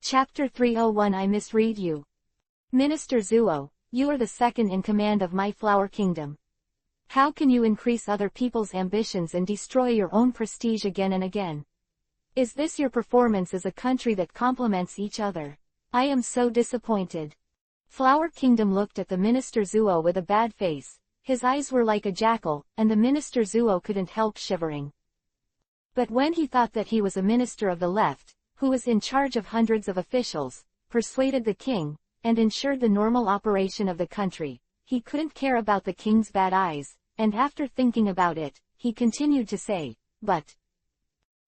Chapter 301 I misread you. Minister Zuo, you are the second in command of my flower kingdom. How can you increase other people's ambitions and destroy your own prestige again and again? Is this your performance as a country that complements each other? I am so disappointed. Flower Kingdom looked at the Minister Zuo with a bad face. His eyes were like a jackal, and the Minister Zuo couldn't help shivering. But when he thought that he was a minister of the left, who was in charge of hundreds of officials, persuaded the king, and ensured the normal operation of the country, he couldn't care about the king's bad eyes, and after thinking about it, he continued to say, but.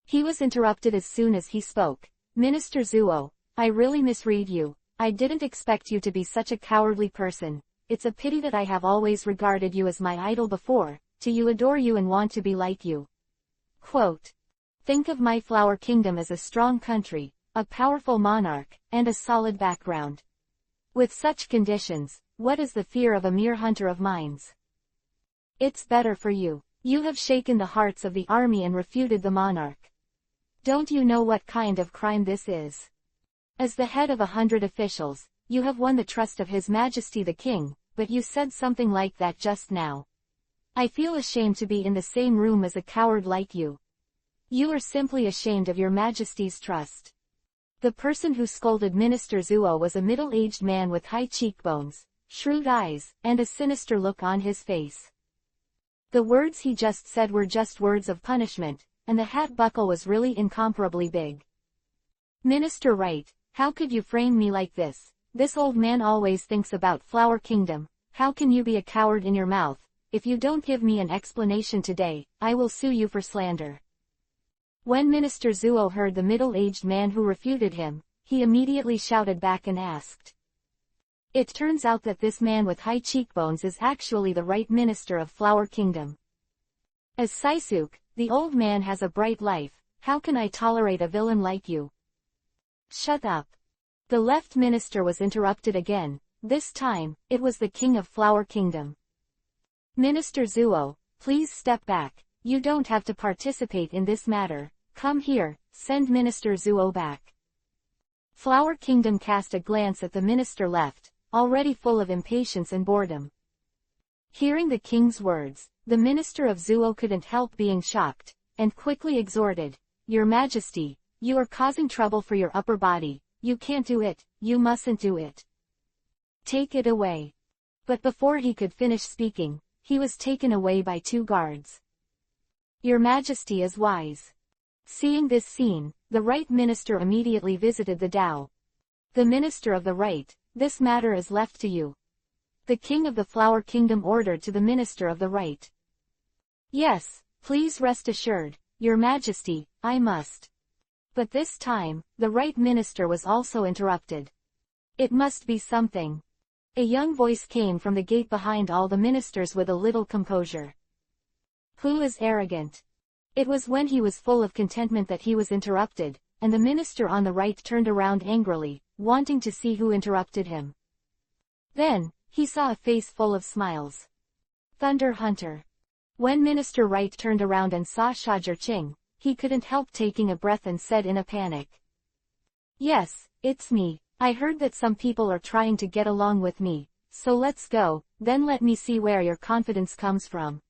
He was interrupted as soon as he spoke. Minister Zuo, I really misread you. I didn't expect you to be such a cowardly person. It's a pity that I have always regarded you as my idol before, to adore you and want to be like you. Quote. Think of my flower kingdom as a strong country, a powerful monarch, and a solid background. With such conditions, what is the fear of a mere hunter of mines? It's better for you. You have shaken the hearts of the army and refuted the monarch. Don't you know what kind of crime this is? As the head of 100 officials, you have won the trust of His Majesty the King, but you said something like that just now. I feel ashamed to be in the same room as a coward like you. You are simply ashamed of your Majesty's trust. The person who scolded Minister Zuo was a middle-aged man with high cheekbones, shrewd eyes, and a sinister look on his face. The words he just said were just words of punishment, and the hat buckle was really incomparably big. Minister Wright, how could you frame me like this? This old man always thinks about Flower Kingdom. How can you be a coward in your mouth? If you don't give me an explanation today, I will sue you for slander. When Minister Zuo heard the middle-aged man who refuted him, he immediately shouted back and asked. It turns out that this man with high cheekbones is actually the right minister of Flower Kingdom. As Saisuk, the old man has a bright life. How can I tolerate a villain like you? Shut up. The left minister was interrupted again. This time, it was the king of Flower Kingdom. Minister Zuo, please step back. You don't have to participate in this matter. Come here, send Minister Zuo back. Flower Kingdom cast a glance at the minister left, already full of impatience and boredom. Hearing the king's words, the minister of Zuo couldn't help being shocked, and quickly exhorted, Your Majesty, you are causing trouble for your upper body. You can't do it, you mustn't do it. Take it away. But before he could finish speaking, he was taken away by 2 guards. Your Majesty is wise. Seeing this scene, the right minister immediately visited the Tao. The minister of the right, this matter is left to you. The king of the Flower Kingdom ordered to the minister of the right. Yes, please rest assured, Your Majesty, I must. But this time, the right minister was also interrupted. It must be something. A young voice came from the gate behind all the ministers with a little composure. Who is arrogant? It was when he was full of contentment that he was interrupted, and the minister on the right turned around angrily, wanting to see who interrupted him. Then, he saw a face full of smiles. Thunder Hunter. When Minister Wright turned around and saw Shajir, he couldn't help taking a breath and said in a panic. Yes, it's me. I heard that some people are trying to get along with me, so let's go, then let me see where your confidence comes from.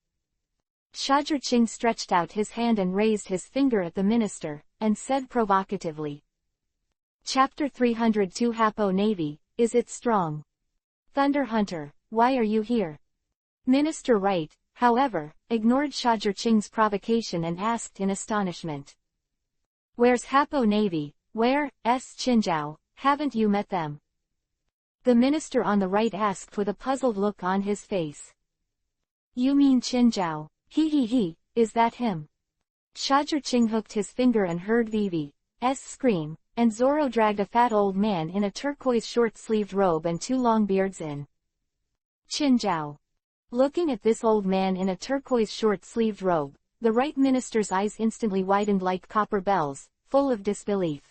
Shajir stretched out his hand and raised his finger at the minister, and said provocatively. Chapter 302 Hapo Navy, is it strong? Thunder Hunter, why are you here? Minister Wright, however, ignored Shajir provocation and asked in astonishment. Where's Hapo Navy? Where's Qinzhao? Haven't you met them? The minister on the right asked with a puzzled look on his face. You mean Qinzhao? He, is that him? Shajir hooked his finger and heard Vivi's scream, and Zoro dragged a fat old man in a turquoise short-sleeved robe and 2 long beards in. Qinzhao. Looking at this old man in a turquoise short-sleeved robe, the right minister's eyes instantly widened like copper bells, full of disbelief.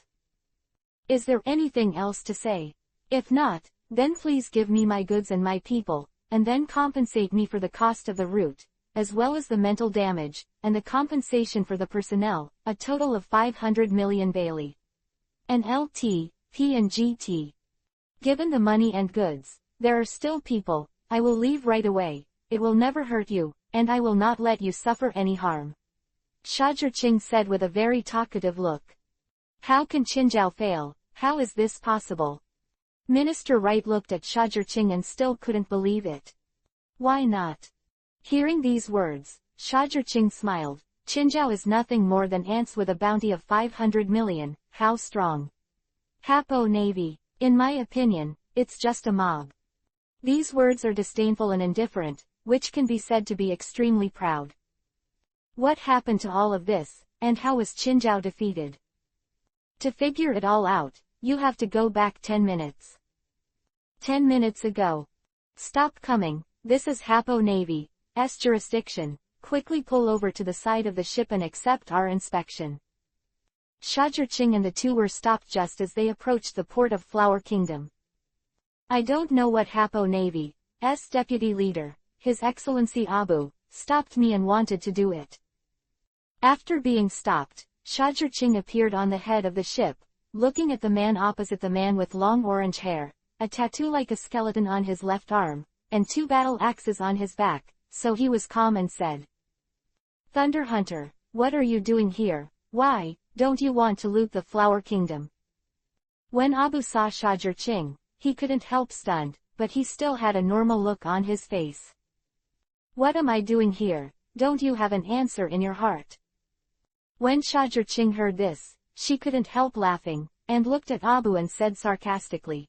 Is there anything else to say? If not, then please give me my goods and my people, and then compensate me for the cost of the route, as well as the mental damage, and the compensation for the personnel, a total of 500 million Bailey. And Lt. P&GT. Given the money and goods, there are still people. I will leave right away. It will never hurt you, and I will not let you suffer any harm. Shajirqing said with a very talkative look. How can Qinzhao fail? How is this possible? Minister Wright looked at Shajirqing and still couldn't believe it. Why not? Hearing these words, Shajirqing smiled. Qinzhao is nothing more than ants with a bounty of 500 million, how strong? Hapo Navy. In my opinion, it's just a mob. These words are disdainful and indifferent, which can be said to be extremely proud. What happened to all of this, and how was Qinzhao defeated? To figure it all out, you have to go back 10 minutes. 10 minutes ago. Stop coming, this is Hapo Navy's jurisdiction. Quickly pull over to the side of the ship and accept our inspection. Shajirqing and the two were stopped just as they approached the port of Flower Kingdom. I don't know what Hapo Navy's deputy leader, His Excellency Abu, stopped me and wanted to do it. After being stopped, Shajirqing appeared on the head of the ship, looking at the man opposite, the man with long orange hair, a tattoo like a skeleton on his left arm, and 2 battle axes on his back, so he was calm and said, Thunder Hunter, what are you doing here? Why, don't you want to loot the Flower Kingdom? When Abu saw Shajirqing, he couldn't help stunned, but he still had a normal look on his face. What am I doing here? Don't you have an answer in your heart? When Shajirqing heard this, she couldn't help laughing, and looked at Abu and said sarcastically,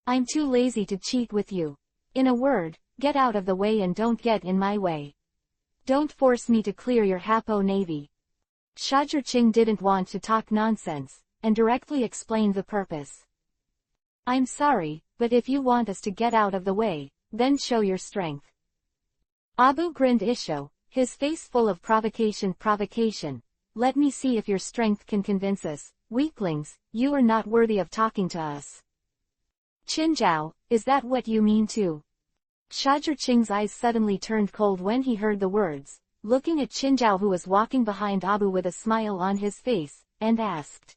I'm too lazy to cheat with you. In a word, get out of the way and don't get in my way. Don't force me to clear your Hapo Navy. Shajirqing didn't want to talk nonsense, and directly explained the purpose. I'm sorry, but if you want us to get out of the way, then show your strength. Abu grinned Isho, his face full of provocation. Let me see if your strength can convince us, weaklings, you are not worthy of talking to us. Qinzhao, is that what you mean too? Shajirqing's eyes suddenly turned cold when he heard the words, looking at Qinzhao who was walking behind Abu with a smile on his face, and asked.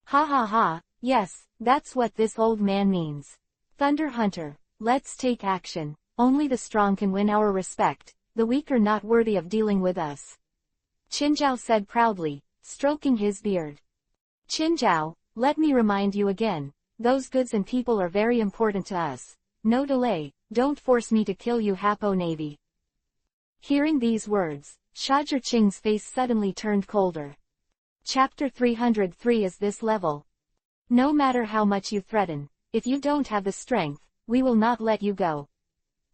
Ha ha ha, yes, that's what this old man means. Thunder Hunter, let's take action, only the strong can win our respect, the weak are not worthy of dealing with us. Qinzhao said proudly, stroking his beard. Qinzhao, let me remind you again, those goods and people are very important to us. No delay, don't force me to kill you Hapo Navy. Hearing these words, Shajirqing's face suddenly turned colder. Chapter 303 is this level. No matter how much you threaten, if you don't have the strength, we will not let you go.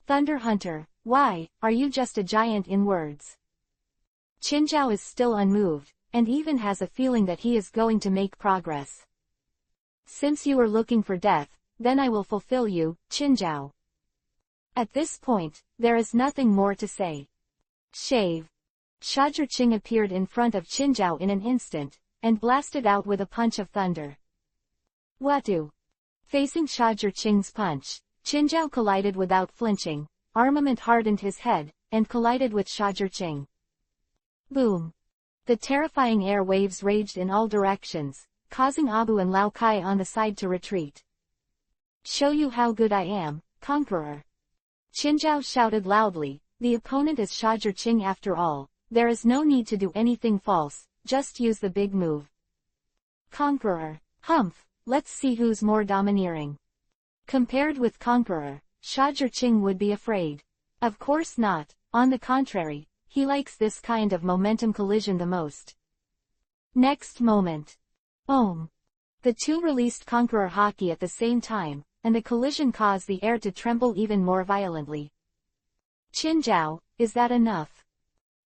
Thunder Hunter, why, are you just a giant in words? Qinzhao is still unmoved, and even has a feeling that he is going to make progress. Since you are looking for death, then I will fulfill you, Qinzhao. At this point, there is nothing more to say. Shave. Shajirqing appeared in front of Qinzhao in an instant, and blasted out with a punch of thunder. Watu. Facing Shajirqing's punch, Qinzhao collided without flinching, armament hardened his head, and collided with Shajirqing. Boom. The terrifying air waves raged in all directions, causing Abu and Lao Kai on the side to retreat. Show you how good I am, conqueror. Qinzhao shouted loudly, the opponent is Shajirqing after all, there is no need to do anything false, just use the big move. Conqueror. Humph, let's see who's more domineering. Compared with Conqueror, Shajirqing would be afraid. Of course not, on the contrary, he likes this kind of momentum collision the most. Next moment. Om. The two released Conqueror Haki at the same time, and the collision caused the air to tremble even more violently. Qinzhao, is that enough?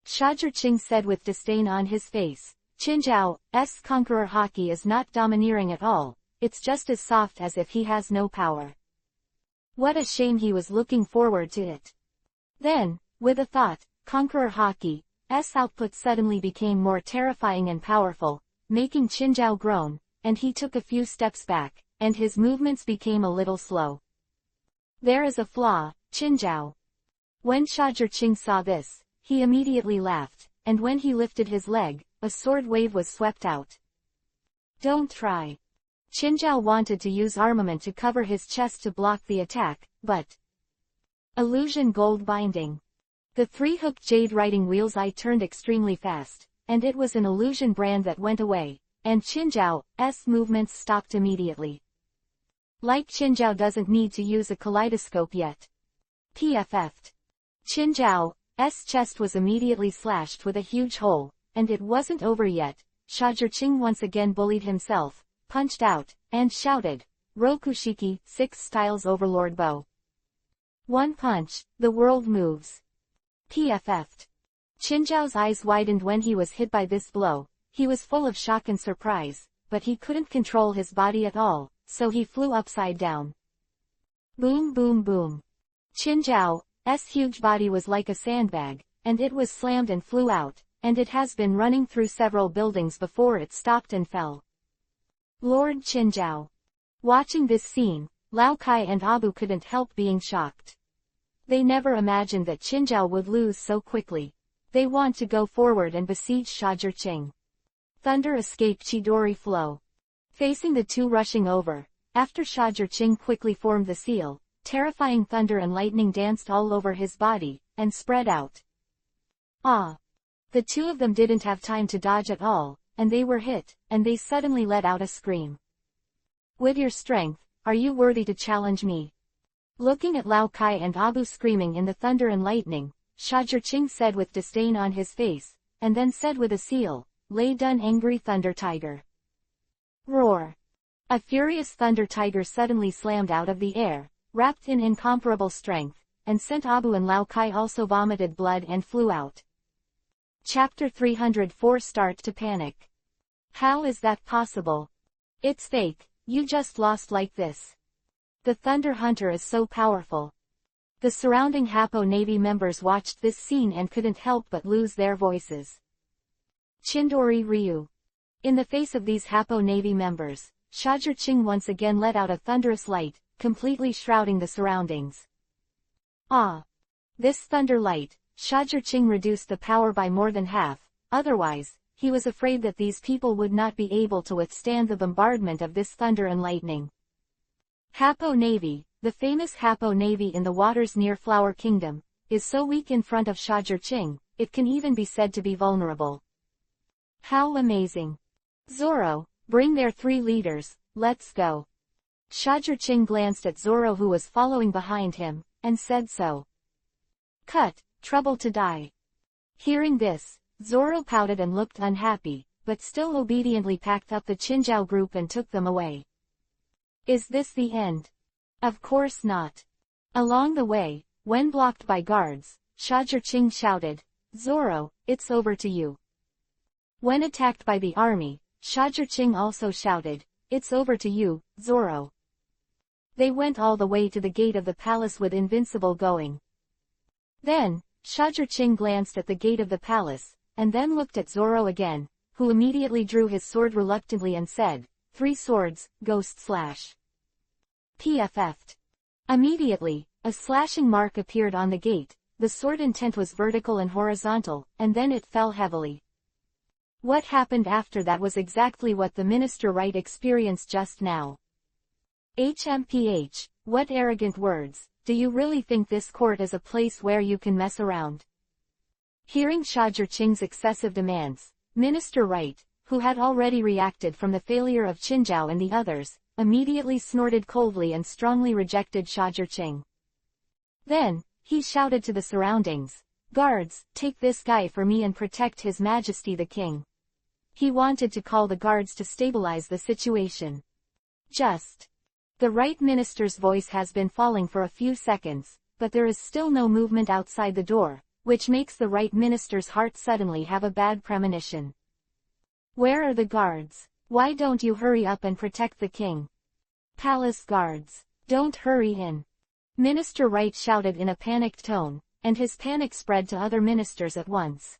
Shajirqing said with disdain on his face. Qinzhao's Conqueror Haki is not domineering at all, it's just as soft as if he has no power. What a shame, he was looking forward to it. Then, with a thought, Conqueror Haki's output suddenly became more terrifying and powerful, making Qinzhao groan, and he took a few steps back, and his movements became a little slow. There is a flaw, Qinzhao. When Shajirqing saw this, he immediately laughed, and when he lifted his leg, a sword wave was swept out. Don't try. Qinzhao wanted to use armament to cover his chest to block the attack, but illusion gold binding. The three-hooked jade writing wheel's eye turned extremely fast, and it was an illusion brand that went away, and Qinzhao's movements stopped immediately. Like Qinzhao doesn't need to use a kaleidoscope yet. PFF'd. Qinzhao's chest was immediately slashed with a huge hole, and it wasn't over yet. Shazhiqing once again bullied himself, punched out, and shouted, Rokushiki, 6 styles overlord bow. One punch, the world moves. PFF'd. Qinzhao's eyes widened when he was hit by this blow. He was full of shock and surprise, but he couldn't control his body at all, so he flew upside down. Boom boom boom. Qinzhao's huge body was like a sandbag, and it was slammed and flew out, and it has been running through several buildings before it stopped and fell. Lord Qinzhao. Watching this scene, Lao Kai and Abu couldn't help being shocked. They never imagined that Qinzhao would lose so quickly. They want to go forward and besiege Shazhiqing. Thunder escaped Chidori flow. Facing the two rushing over, after Shazhiqing quickly formed the seal, terrifying thunder and lightning danced all over his body, and spread out. Ah! The two of them didn't have time to dodge at all, and they were hit, and they suddenly let out a scream. With your strength, are you worthy to challenge me? Looking at Lao Kai and Abu screaming in the thunder and lightning, Shazhiqing said with disdain on his face, and then said with a seal, lay done angry thunder tiger. Roar! A furious thunder tiger suddenly slammed out of the air, wrapped in incomparable strength, and sent Abu and Lao Kai also vomited blood and flew out. Chapter 304 Start to panic. How is that possible? It's fake, you just lost like this. The Thunder Hunter is so powerful. The surrounding Hapo Navy members watched this scene and couldn't help but lose their voices. Chindori Ryu. In the face of these Hapo Navy members, Shazhiqing once again let out a thunderous light, completely shrouding the surroundings. Ah! This thunder light, Shazhiqing reduced the power by more than half, otherwise, he was afraid that these people would not be able to withstand the bombardment of this thunder and lightning. Hapo Navy, the famous Hapo Navy in the waters near Flower Kingdom, is so weak in front of Shazhiqing, it can even be said to be vulnerable. How amazing! Zoro, bring their 3 leaders, let's go. Shazhiqing glanced at Zoro who was following behind him, and said so. Cut, trouble to die. Hearing this, Zoro pouted and looked unhappy, but still obediently packed up the Qinzhao group and took them away. Is this the end? Of course not. Along the way, when blocked by guards, Shazhiqing shouted, Zoro, it's over to you. When attacked by the army, Shazhiqing also shouted, it's over to you, Zoro. They went all the way to the gate of the palace with Invincible going. Then, Shazhiqing glanced at the gate of the palace, and then looked at Zoro again, who immediately drew his sword reluctantly and said, 3 swords, ghost slash. PFF'd. Immediately, a slashing mark appeared on the gate, the sword intent was vertical and horizontal, and then it fell heavily. What happened after that was exactly what the Minister Wright experienced just now. HMPH, what arrogant words, do you really think this court is a place where you can mess around? Hearing Shazhiqing's excessive demands, Minister Wright, who had already reacted from the failure of Qinzhao and the others, immediately snorted coldly and strongly rejected Shazhiqing. Then, he shouted to the surroundings, guards, take this guy for me and protect His Majesty the King. He wanted to call the guards to stabilize the situation. Just. The right minister's voice has been falling for a few seconds, but there is still no movement outside the door, which makes the right minister's heart suddenly have a bad premonition. Where are the guards? Why don't you hurry up and protect the king? Palace guards, don't hurry in. Minister Wright shouted in a panicked tone, and his panic spread to other ministers at once.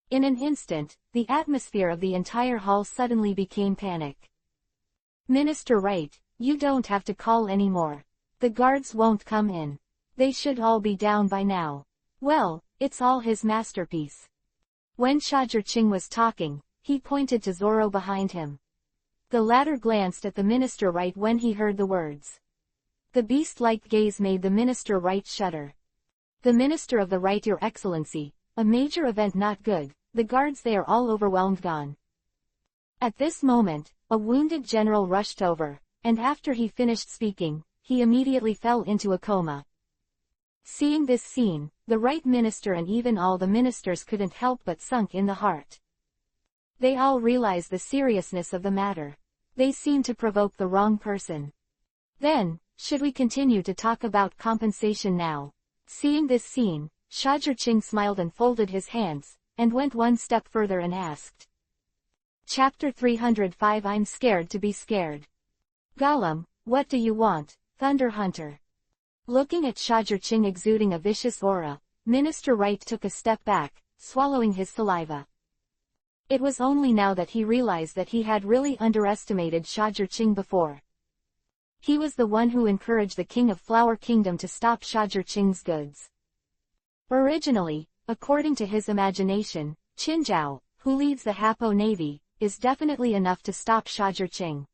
In an instant, the atmosphere of the entire hall suddenly became panic. Minister Wright, you don't have to call anymore. The guards won't come in. They should all be down by now. Well, it's all his masterpiece. When Shazhiqing was talking, he pointed to Zoro behind him. The latter glanced at the minister right when he heard the words. The beast-like gaze made the minister right shudder. The minister of the right, Your Excellency, a major event not good, the guards they are all overwhelmed gone. At this moment, a wounded general rushed over, and after he finished speaking, he immediately fell into a coma. Seeing this scene, the right minister and even all the ministers couldn't help but sunk in the heart. They all realized the seriousness of the matter. They seemed to provoke the wrong person. Then, should we continue to talk about compensation now? Seeing this scene, Shajurching smiled and folded his hands, and went one step further and asked. Chapter 305 I'm scared to be scared. Gollum, what do you want, Thunder Hunter? Looking at Shajurching exuding a vicious aura, Minister Right took a step back, swallowing his saliva. It was only now that he realized that he had really underestimated Shajurching before. He was the one who encouraged the King of Flower Kingdom to stop Shajurching's goods. Originally, according to his imagination, Qinzhao, who leads the Hapo Navy, is definitely enough to stop Shajurching.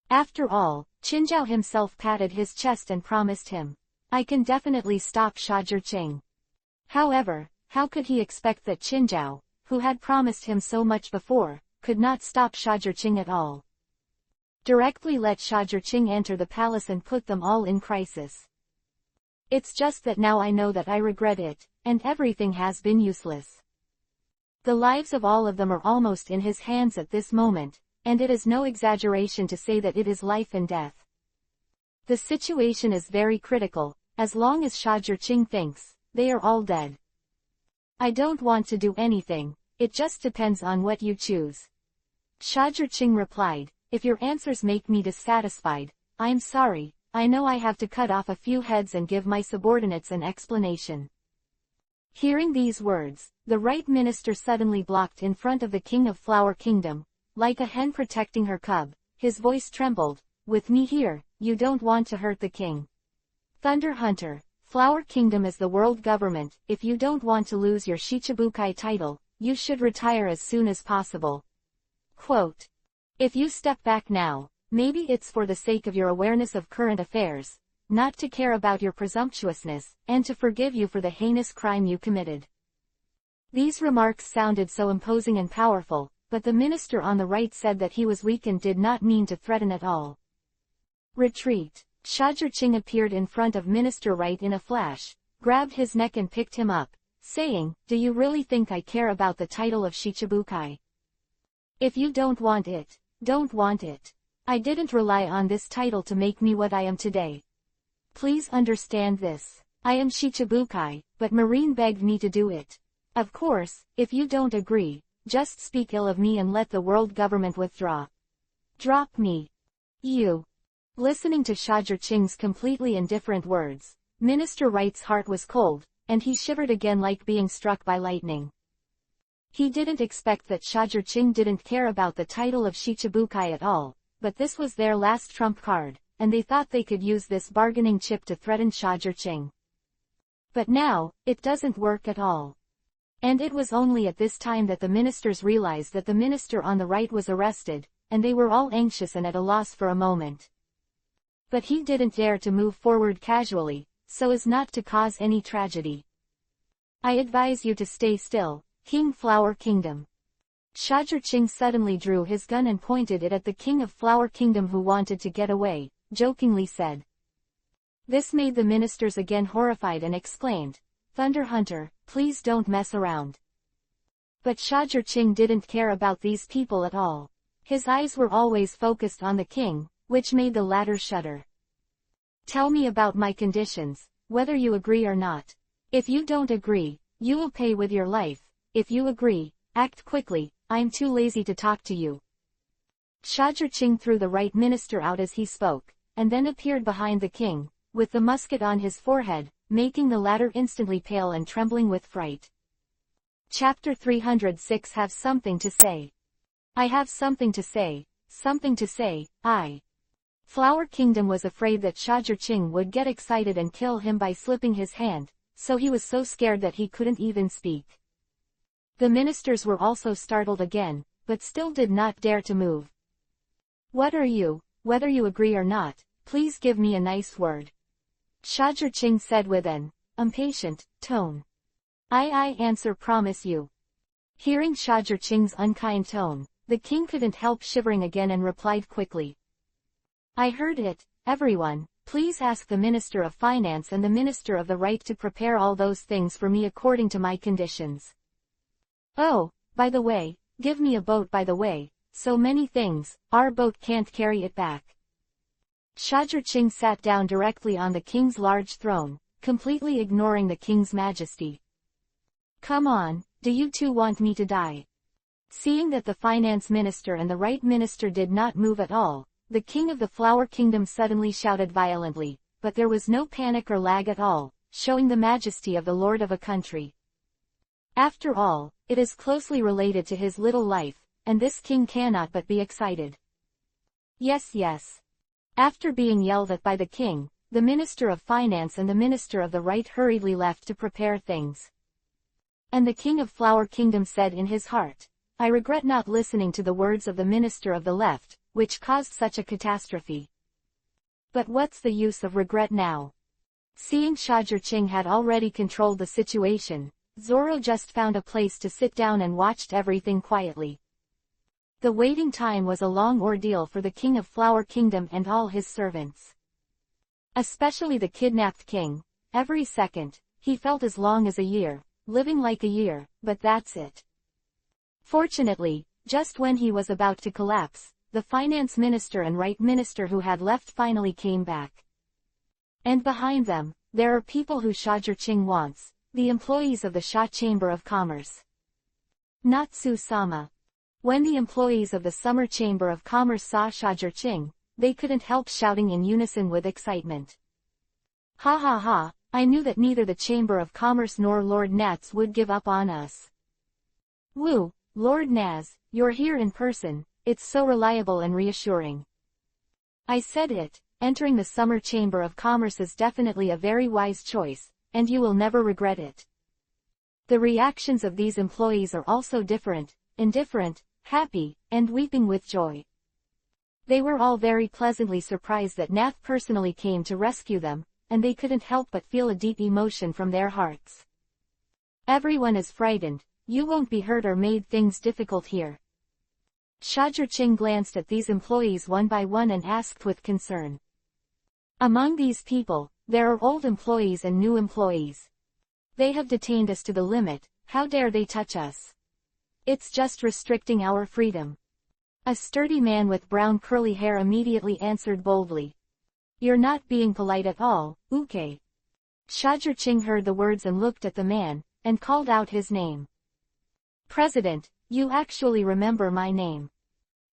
After all, Qinzhao himself patted his chest and promised him, I can definitely stop Shajurching. However, how could he expect that Qinzhao, who had promised him so much before, could not stop Shajurching at all? Directly let Shajurching enter the palace and put them all in crisis. It's just that now I know that I regret it, and everything has been useless. The lives of all of them are almost in his hands at this moment, and it is no exaggeration to say that it is life and death. The situation is very critical, as long as Shajurching thinks, they are all dead. I don't want to do anything, it just depends on what you choose. Shajurching replied, if your answers make me dissatisfied, I'm sorry, I know I have to cut off a few heads and give my subordinates an explanation. Hearing these words, the right minister suddenly blocked in front of the King of Flower Kingdom, like a hen protecting her cub. His voice trembled, with me here, you don't want to hurt the king. Thunder Hunter, Flower Kingdom is the world government, if you don't want to lose your Shichibukai title, you should retire as soon as possible. Quote. If you step back now, maybe it's for the sake of your awareness of current affairs, not to care about your presumptuousness, and to forgive you for the heinous crime you committed. These remarks sounded so imposing and powerful, but the minister on the right said that he was weak and did not mean to threaten at all. Retreat. Shajurching appeared in front of Minister Right in a flash, grabbed his neck and picked him up, saying, do you really think I care about the title of Shichibukai? If you don't want it, don't want it. I didn't rely on this title to make me what I am today. Please understand this. I am Shichibukai, but Marine begged me to do it. Of course, if you don't agree, just speak ill of me and let the world government withdraw. Drop me. You. Listening to Shajurching's completely indifferent words, Minister Right's heart was cold, and he shivered again like being struck by lightning. He didn't expect that Shajurching didn't care about the title of Shichibukai at all, but this was their last trump card, and they thought they could use this bargaining chip to threaten Shajurching. But now, it doesn't work at all. And it was only at this time that the ministers realized that the minister on the right was arrested, and they were all anxious and at a loss for a moment. But he didn't dare to move forward casually, so as not to cause any tragedy. I advise you to stay still, King Flower Kingdom. Shajurching suddenly drew his gun and pointed it at the King of Flower Kingdom who wanted to get away, jokingly said. This made the ministers again horrified and exclaimed, Thunder Hunter, please don't mess around. But Shajurching didn't care about these people at all. His eyes were always focused on the king, which made the latter shudder. Tell me about my conditions, whether you agree or not. If you don't agree, you will pay with your life. If you agree, act quickly, I'm too lazy to talk to you. Shajurching threw the right minister out as he spoke, and then appeared behind the king, with the musket on his forehead, making the latter instantly pale and trembling with fright. Chapter 306 Have something to say. I have something to say, I. Flower Kingdom was afraid that Shajurching would get excited and kill him by slipping his hand, so he was so scared that he couldn't even speak. The ministers were also startled again, but still did not dare to move. What are you, whether you agree or not, please give me a nice word. Shazherching said with an impatient tone. I answer promise you. Hearing Shazherching's unkind tone, the king couldn't help shivering again and replied quickly. I heard it, everyone, please ask the Minister of Finance and the Minister of the Right to prepare all those things for me according to my conditions. Oh, by the way, give me a boat by the way, so many things, our boat can't carry it back. Shazherching sat down directly on the king's large throne, completely ignoring the king's majesty. Come on, do you two want me to die? Seeing that the finance minister and the right minister did not move at all, the king of the Flower Kingdom suddenly shouted violently, but there was no panic or lag at all, showing the majesty of the lord of a country. After all, it is closely related to his little life, and this king cannot but be excited. Yes. After being yelled at by the king, the Minister of Finance and the Minister of the Right hurriedly left to prepare things. And the king of Flower Kingdom said in his heart, I regret not listening to the words of the Minister of the Left, which caused such a catastrophe. But what's the use of regret now? Seeing Shazherching had already controlled the situation, Zoro just found a place to sit down and watched everything quietly. The waiting time was a long ordeal for the king of Flower Kingdom and all his servants. Especially the kidnapped king. Every second, he felt as long as a year, living like a year, but that's it. Fortunately, just when he was about to collapse, the finance minister and right minister who had left finally came back. And behind them, there are people who Shazherching wants, the employees of the Sha Chamber of Commerce. Natsu-sama. When the employees of the Summer Chamber of Commerce saw Shazherching, they couldn't help shouting in unison with excitement. Ha ha ha, I knew that neither the Chamber of Commerce nor Lord Nats would give up on us. Woo, Lord Naz, you're here in person, it's so reliable and reassuring. I said it, entering the Summer Chamber of Commerce is definitely a very wise choice, and you will never regret it. The reactions of these employees are also different, indifferent, happy, and weeping with joy. They were all very pleasantly surprised that Nath personally came to rescue them, and they couldn't help but feel a deep emotion from their hearts. Everyone is frightened, you won't be hurt or made things difficult here. Shazherching glanced at these employees one by one and asked with concern. Among these people, there are old employees and new employees. They have detained us to the limit, how dare they touch us? It's just restricting our freedom. A sturdy man with brown curly hair immediately answered boldly. You're not being polite at all, Uke. Shazherching heard the words and looked at the man, and called out his name. President, you actually remember my name.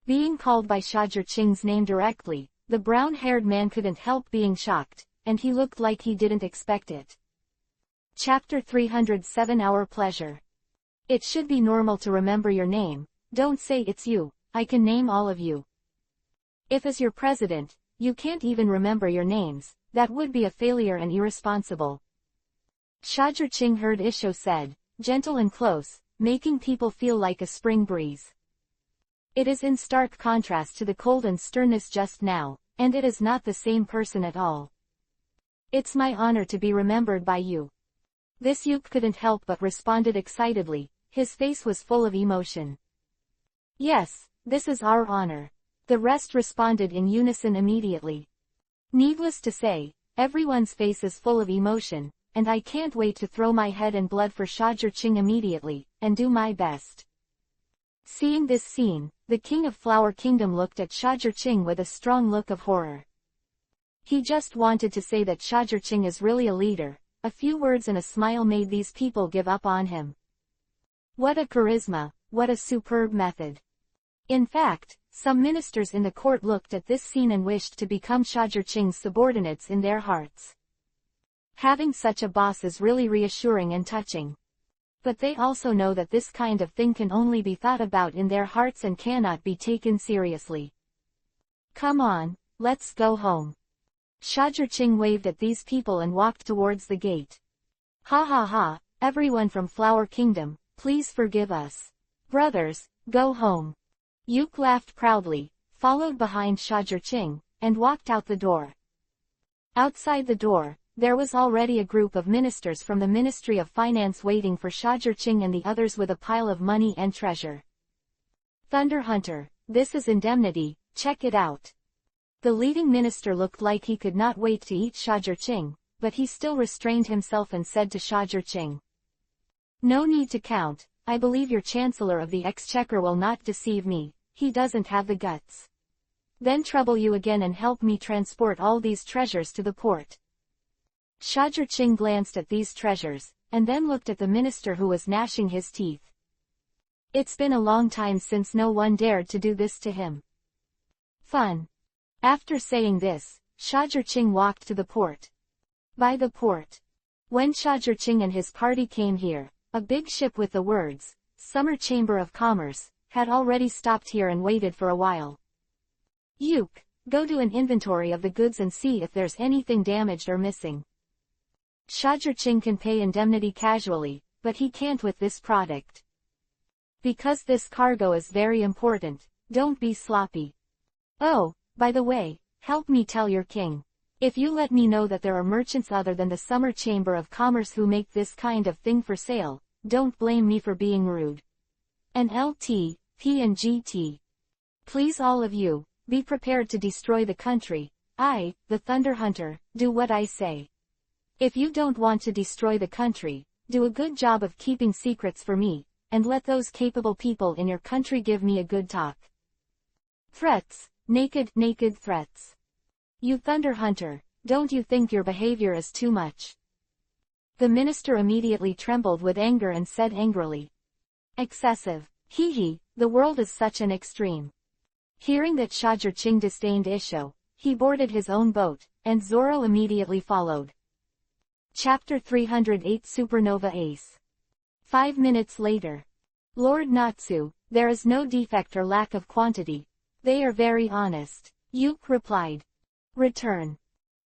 Being called by Shazherching's name directly, the brown-haired man couldn't help being shocked, and he looked like he didn't expect it. Chapter 307 Our Pleasure. It should be normal to remember your name, don't say it's you, I can name all of you. If as your president, you can't even remember your names, that would be a failure and irresponsible. Shazherching heard Isho said, gentle and close, making people feel like a spring breeze. It is in stark contrast to the cold and sternness just now, and it is not the same person at all. It's my honor to be remembered by you. This youth couldn't help but responded excitedly, his face was full of emotion. Yes, this is our honor. The rest responded in unison immediately. Needless to say, everyone's face is full of emotion, and I can't wait to throw my head and blood for Shazherching immediately, and do my best. Seeing this scene, the king of Flower Kingdom looked at Shazherching with a strong look of horror. He just wanted to say that Shazherching is really a leader. A few words and a smile made these people give up on him. What a charisma, what a superb method. In fact, some ministers in the court looked at this scene and wished to become Shazherching's subordinates in their hearts. Having such a boss is really reassuring and touching. But they also know that this kind of thing can only be thought about in their hearts and cannot be taken seriously. Come on, let's go home. Shazherching waved at these people and walked towards the gate. Ha ha ha, everyone from Flower Kingdom, please forgive us. Brothers, go home. Yuke laughed proudly, followed behind Shajurching, and walked out the door. Outside the door, there was already a group of ministers from the Ministry of Finance waiting for Shajurching and the others with a pile of money and treasure. Thunder Hunter, this is indemnity, check it out. The leading minister looked like he could not wait to eat Shajurching, but he still restrained himself and said to Shajurching, "No need to count, I believe your Chancellor of the Exchequer will not deceive me, he doesn't have the guts. Then trouble you again and help me transport all these treasures to the port." Shajurching glanced at these treasures, and then looked at the minister who was gnashing his teeth. It's been a long time since no one dared to do this to him. Fun. After saying this, Shajurching walked to the port. By the port. When Shajurching and his party came here, a big ship with the words, Summer Chamber of Commerce, had already stopped here and waited for a while. Yuke, go do an inventory of the goods and see if there's anything damaged or missing. Shajurching can pay indemnity casually, but he can't with this product. Because this cargo is very important, don't be sloppy. Oh, by the way, help me tell your king. If you let me know that there are merchants other than the Summer Chamber of Commerce who make this kind of thing for sale, don't blame me for being rude. And LT, P and GT. Please all of you, be prepared to destroy the country. I, the Thunder Hunter, do what I say. If you don't want to destroy the country, do a good job of keeping secrets for me, and let those capable people in your country give me a good talk. Threats, naked threats. You Thunder Hunter, don't you think your behavior is too much? The minister immediately trembled with anger and said angrily. Excessive, hee, the world is such an extreme. Hearing that Shajurching disdained Isho, he boarded his own boat, and Zoro immediately followed. Chapter 308 Supernova Ace. 5 minutes later. Lord Natsu, there is no defect or lack of quantity. They are very honest. Yuke replied. Return.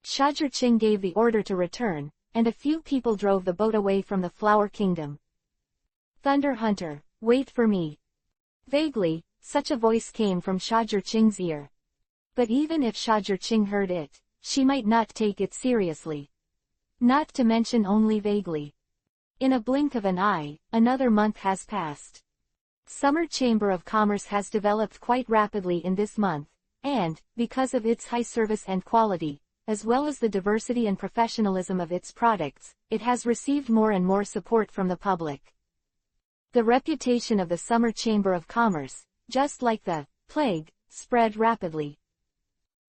Shajurching gave the order to return, and a few people drove the boat away from the Flower Kingdom. Thunder Hunter, wait for me. Vaguely, such a voice came from Shajurching's ear. But even if Shajurching heard it, she might not take it seriously. Not to mention only vaguely. In a blink of an eye, another month has passed. Summer Chamber of Commerce has developed quite rapidly in this month, and, because of its high service and quality, as well as the diversity and professionalism of its products, it has received more and more support from the public. The reputation of the Summer Chamber of Commerce, just like the plague, spread rapidly.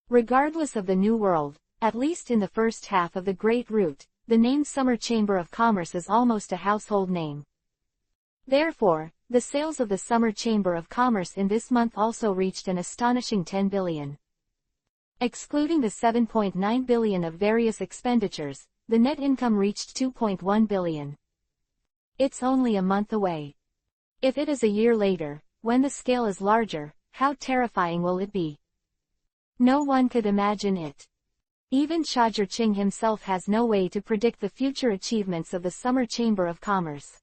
Regardless of the New World, at least in the first half of the Great Route, the name Summer Chamber of Commerce is almost a household name. Therefore, the sales of the Summer Chamber of Commerce in this month also reached an astonishing 10 billion. Excluding the 7.9 billion of various expenditures, the net income reached 2.1 billion. It's only a month away. If it is a year later, when the scale is larger, how terrifying will it be? No one could imagine it. Even Shajurching himself has no way to predict the future achievements of the Summer Chamber of Commerce.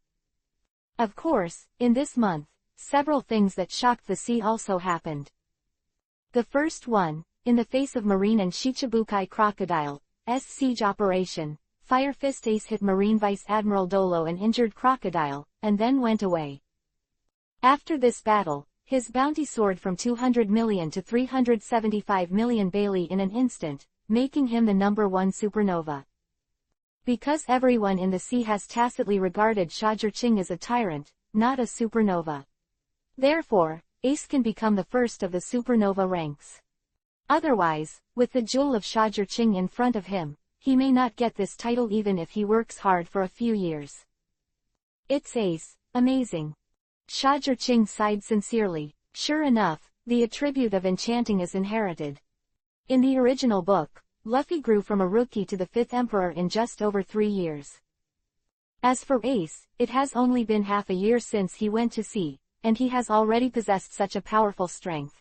Of course, in this month, several things that shocked the sea also happened. The first one, in the face of Marine and Shichibukai Crocodile's siege operation, Fire Fist Ace hit Marine Vice Admiral Dolo and injured Crocodile, and then went away. After this battle, his bounty soared from 200 million to 375 million Bailey in an instant, making him the #1 supernova. Because everyone in the sea has tacitly regarded Shajurching as a tyrant, not a supernova. Therefore, Ace can become the first of the supernova ranks. Otherwise, with the jewel of Shajurching in front of him, he may not get this title even if he works hard for a few years. It's Ace, amazing. Shajurching sighed sincerely. Sure enough, the attribute of enchanting is inherited. In the original book, Luffy grew from a rookie to the 5th Emperor in just over 3 years. As for Ace, it has only been half a year since he went to sea, and he has already possessed such a powerful strength.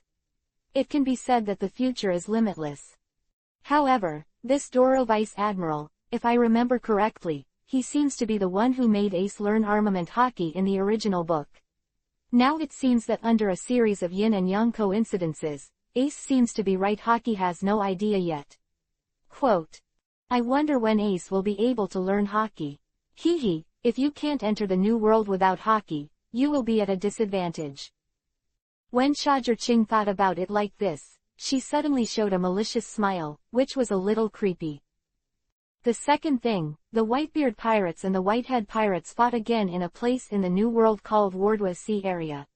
It can be said that the future is limitless. However, this Doro Vice Admiral, if I remember correctly, he seems to be the one who made Ace learn armament hockey in the original book. Now it seems that under a series of yin and yang coincidences, Ace seems to be right, hockey has no idea yet. Quote. I wonder when Ace will be able to learn hockey. Hee hee, if you can't enter the new world without hockey, you will be at a disadvantage. When Xiaozhi thought about it like this, she suddenly showed a malicious smile, which was a little creepy. The second thing, the Whitebeard pirates and the Whitehead pirates fought again in a place in the new world called Wardwa Sea area.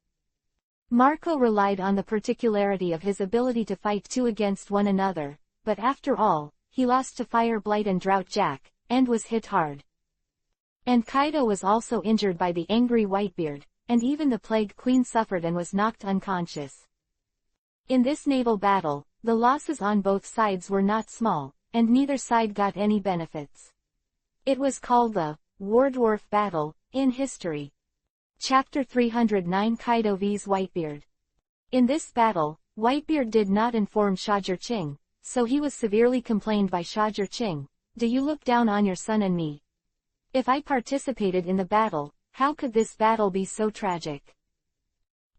Marco relied on the particularity of his ability to fight two against one another, but after all, he lost to Fire Blight and Drought Jack, and was hit hard. And Kaido was also injured by the angry Whitebeard, and even the Plague Queen suffered and was knocked unconscious. In this naval battle, the losses on both sides were not small, and neither side got any benefits. It was called the Wardwarf Battle in history. Chapter 309 Kaido vs Whitebeard. In this battle, Whitebeard did not inform Xiaozhi, so he was severely complained by Xiaozhi. Do you look down on your son and me? If I participated in the battle, how could this battle be so tragic?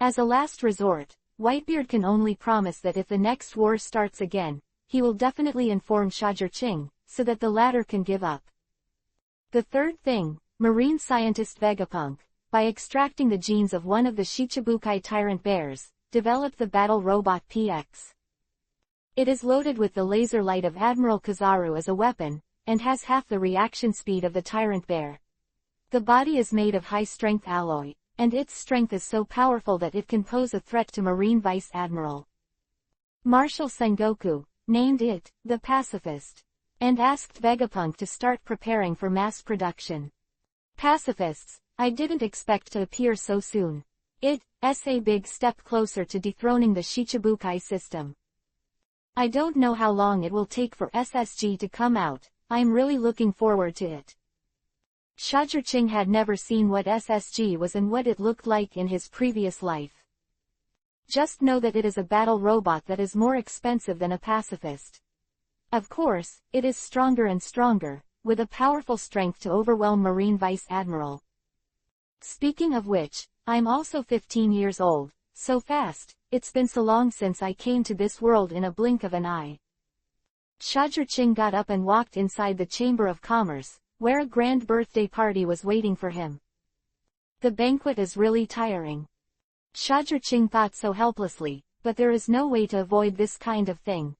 As a last resort, Whitebeard can only promise that if the next war starts again, he will definitely inform Xiaozhi, so that the latter can give up. The third thing, marine scientist Vegapunk, by extracting the genes of one of the Shichibukai tyrant bears, developed the battle robot PX. It is loaded with the laser light of Admiral Kizaru as a weapon, and has half the reaction speed of the tyrant bear. The body is made of high-strength alloy, and its strength is so powerful that it can pose a threat to Marine Vice Admiral Marshal Sengoku, named it the Pacifist, and asked Vegapunk to start preparing for mass production. Pacifists, I didn't expect to appear so soon. It's a big step closer to dethroning the Shichibukai system. I don't know how long it will take for SSG to come out, I'm really looking forward to it. Xiaozhi had never seen what SSG was and what it looked like in his previous life. Just know that it is a battle robot that is more expensive than a pacifist. Of course, it is stronger and stronger, with a powerful strength to overwhelm Marine Vice Admiral. Speaking of which, I'm also 15 years old, so fast, it's been so long since I came to this world in a blink of an eye. Xiaozhi got up and walked inside the Chamber of Commerce, where a grand birthday party was waiting for him. The banquet is really tiring. Xiaozhi thought so helplessly, but there is no way to avoid this kind of thing.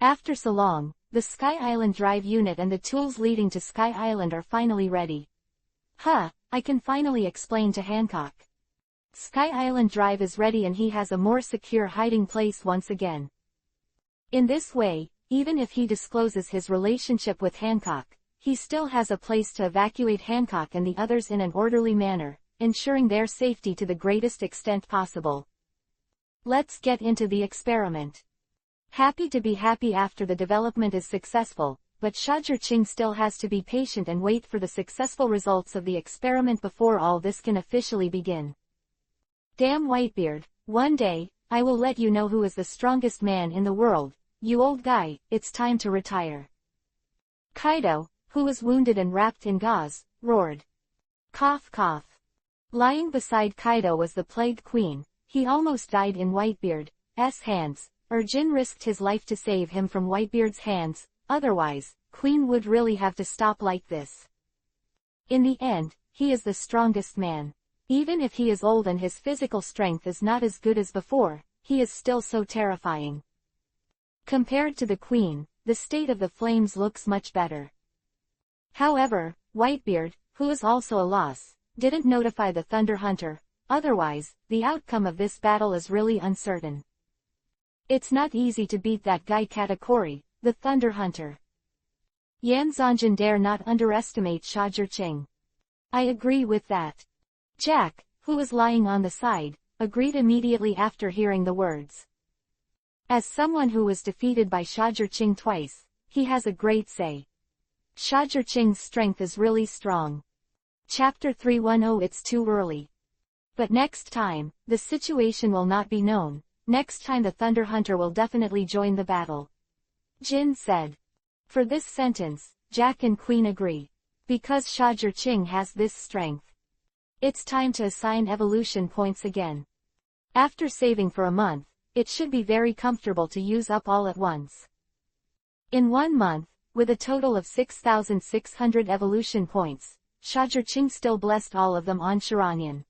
After so long, the Sky Island Drive unit and the tools leading to Sky Island are finally ready. I can finally explain to Hancock. Sky Island Drive is ready and he has a more secure hiding place once again. In this way, even if he discloses his relationship with Hancock, he still has a place to evacuate Hancock and the others in an orderly manner, ensuring their safety to the greatest extent possible. Let's get into the experiment. Happy to be happy after the development is successful, but Xiaozhi still has to be patient and wait for the successful results of the experiment before all this can officially begin. Damn Whitebeard, one day, I will let you know who is the strongest man in the world, you old guy, it's time to retire. Kaido, who was wounded and wrapped in gauze, roared. Cough cough. Lying beside Kaido was the Plague Queen, he almost died in Whitebeard's hands. Jin risked his life to save him from Whitebeard's hands, otherwise, Queen would really have to stop like this. In the end, he is the strongest man. Even if he is old and his physical strength is not as good as before, he is still so terrifying. Compared to the Queen, the state of the flames looks much better. However, Whitebeard, who is also a loss, didn't notify the Thunder Hunter, otherwise, the outcome of this battle is really uncertain. It's not easy to beat that guy Katakuri, the Thunder Hunter. Yan Zonjin dare not underestimate Xiaozhi. I agree with that. Jack, who was lying on the side, agreed immediately after hearing the words. As someone who was defeated by Xiaozhi twice, he has a great say. Xiaozhi's strength is really strong. Chapter 310 It's too early. But next time, the situation will not be known. Next time the Thunder Hunter will definitely join the battle. Jin said. For this sentence, Jack and Queen agree. Because Xiaozhi has this strength. It's time to assign evolution points again. After saving for a month, it should be very comfortable to use up all at once. In 1 month, with a total of 6,600 evolution points, Shajurching still blessed all of them on Sharanyan.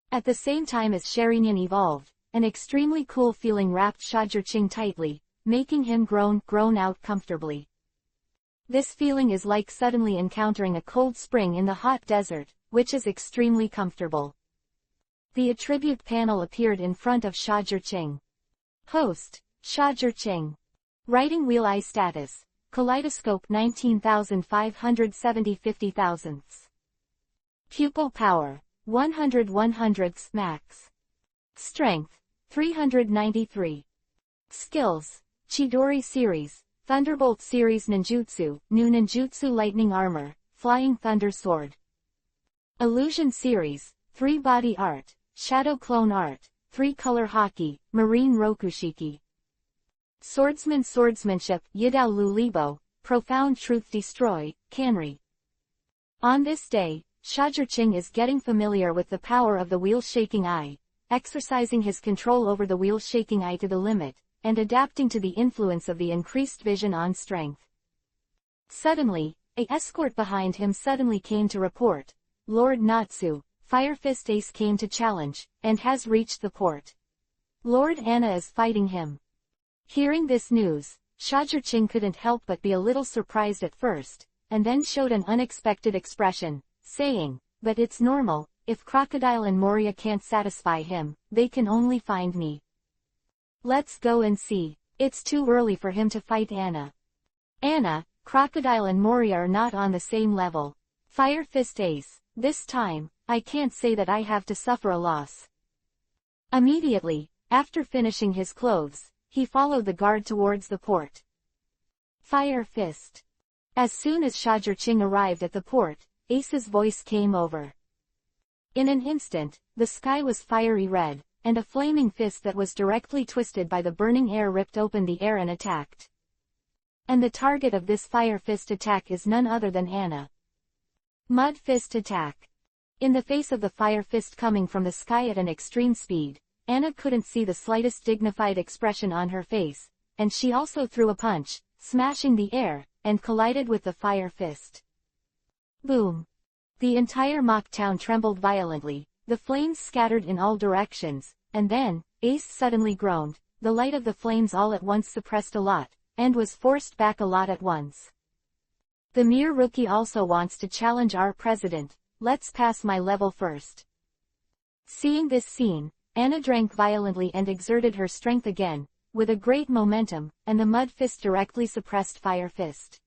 At the same time as Sharanyan evolved, an extremely cool feeling wrapped Shajurching tightly, making him grown out comfortably. This feeling is like suddenly encountering a cold spring in the hot desert, which is extremely comfortable. The attribute panel appeared in front of Shajurching. Host, Shajurching. Writing wheel eye status, kaleidoscope 19,570 50 thousandths. Pupil power, 100 100ths max. Strength, 393. Skills, Chidori series, Thunderbolt series ninjutsu, new ninjutsu lightning armor, flying thunder sword. Illusion series, 3 body art, shadow clone art, 3 color hockey, marine rokushiki. Swordsmanship, Yidao Lulibo, profound truth destroy, Kanri. On this day, Shajurching is getting familiar with the power of the wheel shaking eye, exercising his control over the wheel shaking eye to the limit, and adapting to the influence of the increased vision on strength. Suddenly, a escort behind him suddenly came to report, Lord Natsu, Fire Fist Ace came to challenge, and has reached the port. Lord Anna is fighting him. Hearing this news, Shajurching couldn't help but be a little surprised at first, and then showed an unexpected expression, saying, but it's normal, if Crocodile and Moria can't satisfy him, they can only find me. Let's go and see. It's too early for him to fight Anna. Anna, Crocodile and Moria are not on the same level. Fire Fist Ace, this time, I can't say that I have to suffer a loss. Immediately, after finishing his clothes, he followed the guard towards the port. Fire Fist. As soon as Shajurching arrived at the port, Ace's voice came over. In an instant, the sky was fiery red, and a flaming fist that was directly twisted by the burning air ripped open the air and attacked. And the target of this fire fist attack is none other than Anna. Mud Fist Attack. In the face of the fire fist coming from the sky at an extreme speed, Anna couldn't see the slightest dignified expression on her face, and she also threw a punch, smashing the air, and collided with the fire fist. Boom! The entire mock town trembled violently, the flames scattered in all directions, and then, Ace suddenly groaned, the light of the flames all at once suppressed a lot, and was forced back a lot at once. The mere rookie also wants to challenge our president, let's pass my level first. Seeing this scene, Anna drank violently and exerted her strength again, with a great momentum, and the mud fist directly suppressed fire fist.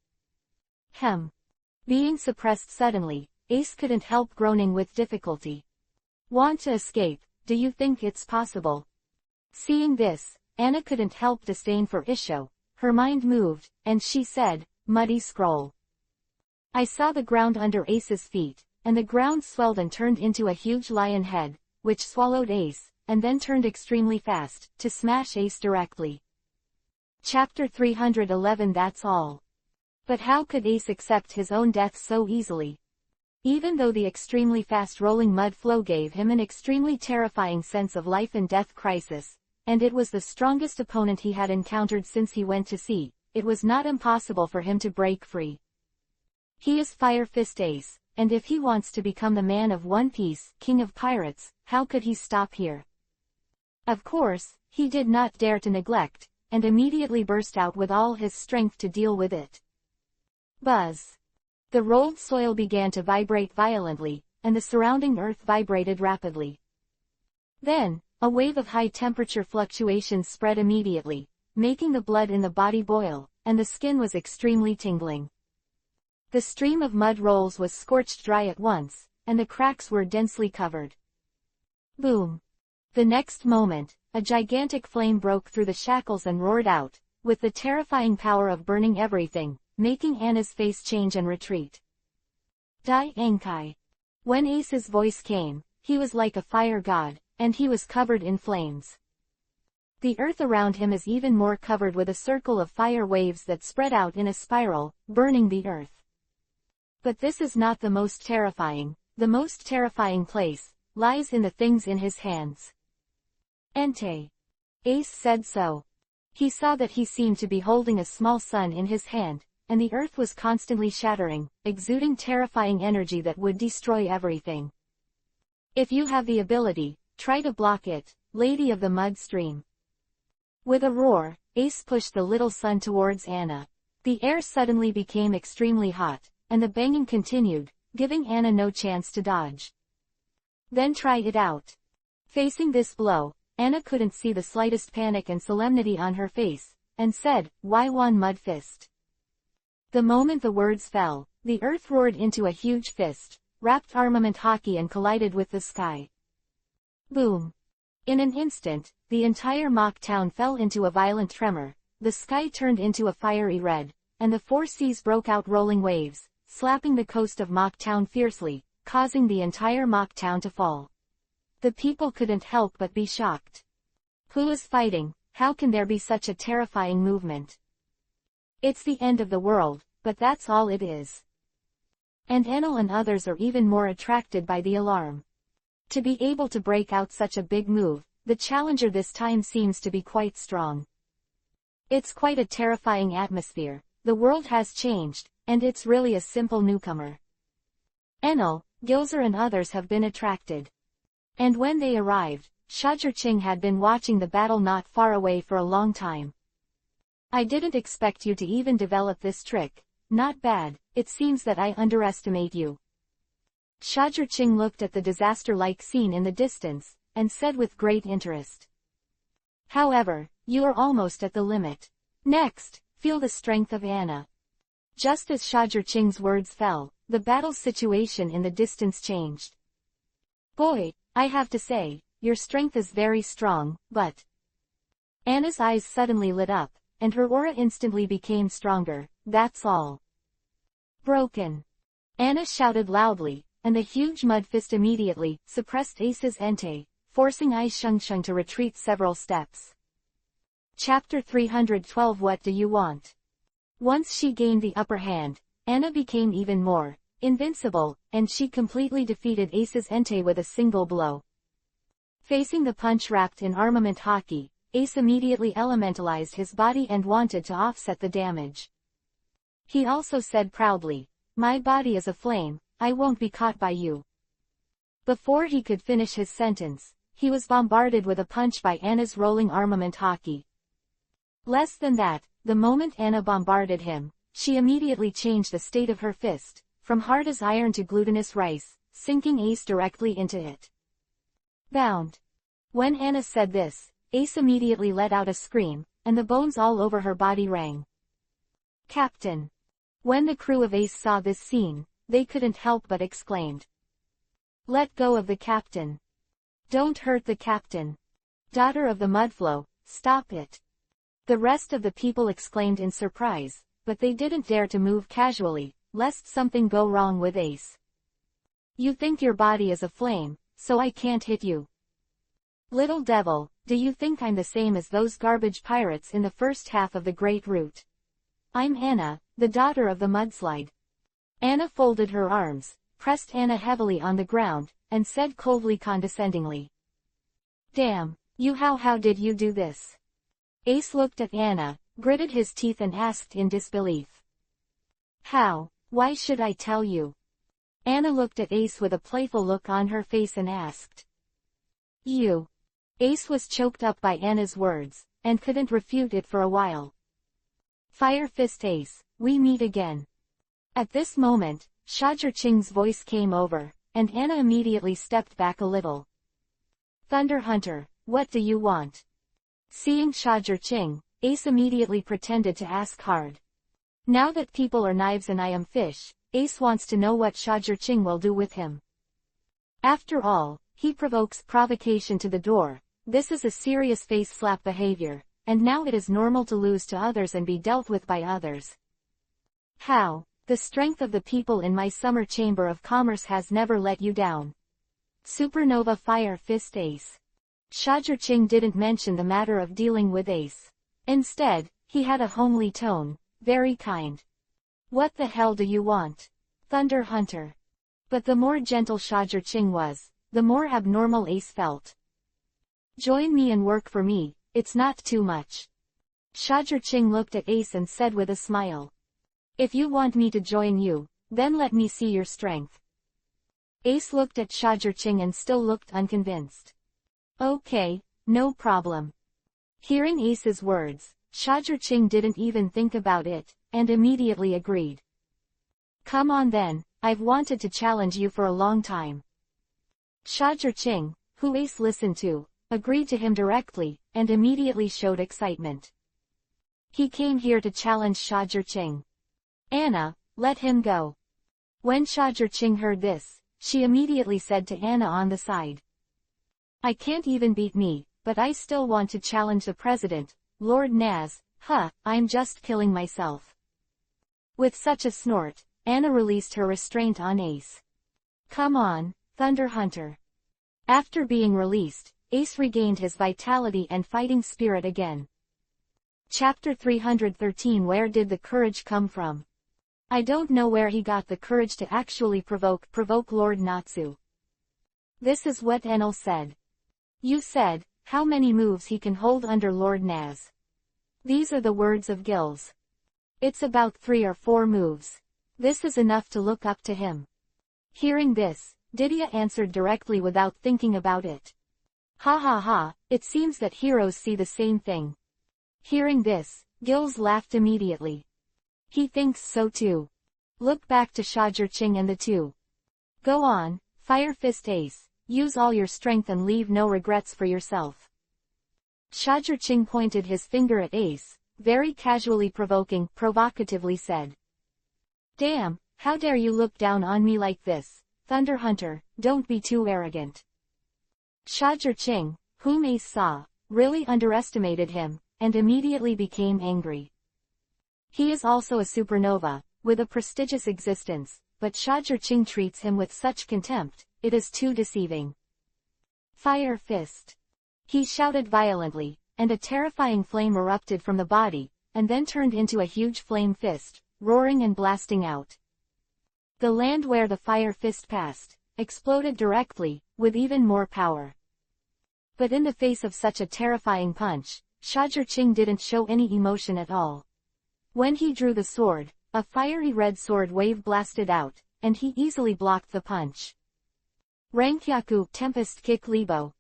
Being suppressed suddenly, Ace couldn't help groaning with difficulty. Want to escape, do you think it's possible? Seeing this, Anna couldn't help disdain for Isho, her mind moved, and she said, muddy scroll. I saw the ground under Ace's feet, and the ground swelled and turned into a huge lion head, which swallowed Ace, and then turned extremely fast, to smash Ace directly. Chapter 311 That's all. But how could Ace accept his own death so easily? Even though the extremely fast rolling mud flow gave him an extremely terrifying sense of life and death crisis, and it was the strongest opponent he had encountered since he went to sea, it was not impossible for him to break free. He is Fire Fist Ace, and if he wants to become the man of One Piece, king of pirates, how could he stop here? Of course, he did not dare to neglect, and immediately burst out with all his strength to deal with it. Buzz! The rolled soil began to vibrate violently, and the surrounding earth vibrated rapidly. Then, a wave of high-temperature fluctuations spread immediately, making the blood in the body boil, and the skin was extremely tingling. The stream of mud rolls was scorched dry at once, and the cracks were densely covered. Boom! The next moment, a gigantic flame broke through the shackles and roared out, with the terrifying power of burning everything, making Anna's face change and retreat. Dai Enkai. When Ace's voice came, he was like a fire god, and he was covered in flames. The earth around him is even more covered with a circle of fire waves that spread out in a spiral, burning the earth. But this is not the most terrifying. The most terrifying place lies in the things in his hands. Entei. Ace said so. He saw that he seemed to be holding a small sun in his hand, and the earth was constantly shattering, exuding terrifying energy that would destroy everything. If you have the ability, try to block it, Lady of the Mud Stream. With a roar, Ace pushed the little sun towards Anna. The air suddenly became extremely hot, and the banging continued, giving Anna no chance to dodge. Then try it out. Facing this blow, Anna couldn't see the slightest panic and solemnity on her face, and said, "Why one mud fist?" The moment the words fell, the earth roared into a huge fist, wrapped armament hockey and collided with the sky. Boom! In an instant, the entire mock town fell into a violent tremor, the sky turned into a fiery red, and the four seas broke out rolling waves, slapping the coast of mock town fiercely, causing the entire mock town to fall. The people couldn't help but be shocked. Who is fighting? How can there be such a terrifying movement? It's the end of the world, but that's all it is. And Enel and others are even more attracted by the alarm. To be able to break out such a big move, the challenger this time seems to be quite strong. It's quite a terrifying atmosphere, the world has changed, and it's really a simple newcomer. Enel, Gilzer and others have been attracted. And when they arrived, Shajurching had been watching the battle not far away for a long time. I didn't expect you to even develop this trick. Not bad, it seems that I underestimate you. Shajurching looked at the disaster-like scene in the distance, and said with great interest. However, you are almost at the limit. Next, feel the strength of Anna. Just as Shajurching's words fell, the battle situation in the distance changed. Boy, I have to say, your strength is very strong, but... Anna's eyes suddenly lit up, and her aura instantly became stronger, that's all. Broken. Anna shouted loudly, and the huge mud fist immediately suppressed Ace's Entei, forcing Ai Shengsheng to retreat several steps. Chapter 312 What Do You Want? Once she gained the upper hand, Anna became even more invincible, and she completely defeated Ace's Entei with a single blow. Facing the punch wrapped in armament hockey, Ace immediately elementalized his body and wanted to offset the damage. He also said proudly, "My body is a flame, I won't be caught by you." Before he could finish his sentence, he was bombarded with a punch by Anna's rolling armament hockey. Less than that, the moment Anna bombarded him, she immediately changed the state of her fist, from hard as iron to glutinous rice, sinking Ace directly into it. Bound. When Anna said this, Ace immediately let out a scream, and the bones all over her body rang. Captain. When the crew of Ace saw this scene, they couldn't help but exclaimed. Let go of the captain. Don't hurt the captain. Daughter of the Mudflow, stop it. The rest of the people exclaimed in surprise, but they didn't dare to move casually, lest something go wrong with Ace. You think your body is a flame, so I can't hit you. Little devil, do you think I'm the same as those garbage pirates in the first half of the Great Route? I'm Anna, the daughter of the mudslide. Anna folded her arms, pressed Anna heavily on the ground, and said coldly condescendingly. Damn, you how did you do this? Ace looked at Anna, gritted his teeth and asked in disbelief. How? Why should I tell you? Anna looked at Ace with a playful look on her face and asked. You. Ace was choked up by Anna's words, and couldn't refute it for a while. Fire Fist Ace, we meet again. At this moment, Shajurching's voice came over, and Anna immediately stepped back a little. Thunder Hunter, what do you want? Seeing Shajurching, Ace immediately pretended to ask hard. Now that people are knives and I am fish, Ace wants to know what Shajurching will do with him. After all, he provokes provocation to the door. This is a serious face slap behavior, and now it is normal to lose to others and be dealt with by others. How? The strength of the people in my summer chamber of commerce has never let you down. Supernova Fire Fist Ace. Shajurching didn't mention the matter of dealing with Ace. Instead, he had a homely tone, very kind. What the hell do you want? Thunder Hunter. But the more gentle Shajurching was, the more abnormal Ace felt. Join me and work for me, it's not too much. Shajurching looked at Ace and said with a smile. If you want me to join you, then let me see your strength. Ace looked at Shajurching and still looked unconvinced. Okay, no problem. Hearing Ace's words, Shajurching didn't even think about it, and immediately agreed. Come on then, I've wanted to challenge you for a long time. Shajurching, who Ace listened to, agreed to him directly, and immediately showed excitement. He came here to challenge Shajurching. Anna, let him go. When Shajurching heard this, she immediately said to Anna on the side. I can't even beat me, but I still want to challenge the president, Lord Naz. I'm just killing myself. With such a snort, Anna released her restraint on Ace. Come on, Thunder Hunter. After being released, Ace regained his vitality and fighting spirit again. Chapter 313. Where did the courage come from? I don't know where he got the courage to actually provoke Lord Natsu. This is what Enel said. You said, how many moves he can hold under Lord Naz. These are the words of Gills. It's about 3 or 4 moves. This is enough to look up to him. Hearing this, Didia answered directly without thinking about it. Ha ha ha, it seems that heroes see the same thing. Hearing this, Gills laughed immediately. He thinks so too. Look back to Shajurching and the two. Go on, Fire Fist Ace, use all your strength and leave no regrets for yourself. Shajurching pointed his finger at Ace, very casually provocatively said. Damn, how dare you look down on me like this, Thunder Hunter, don't be too arrogant. Shajurching, whom Ace saw, really underestimated him, and immediately became angry. He is also a supernova, with a prestigious existence, but Shajurching treats him with such contempt, it is too deceiving. Fire Fist! He shouted violently, and a terrifying flame erupted from the body, and then turned into a huge flame fist, roaring and blasting out. The land where the Fire Fist passed, exploded directly, with even more power. But in the face of such a terrifying punch, Shajurching didn't show any emotion at all. When he drew the sword, a fiery red sword wave blasted out, and he easily blocked the punch. Rankyaku Tempest Kick Libo.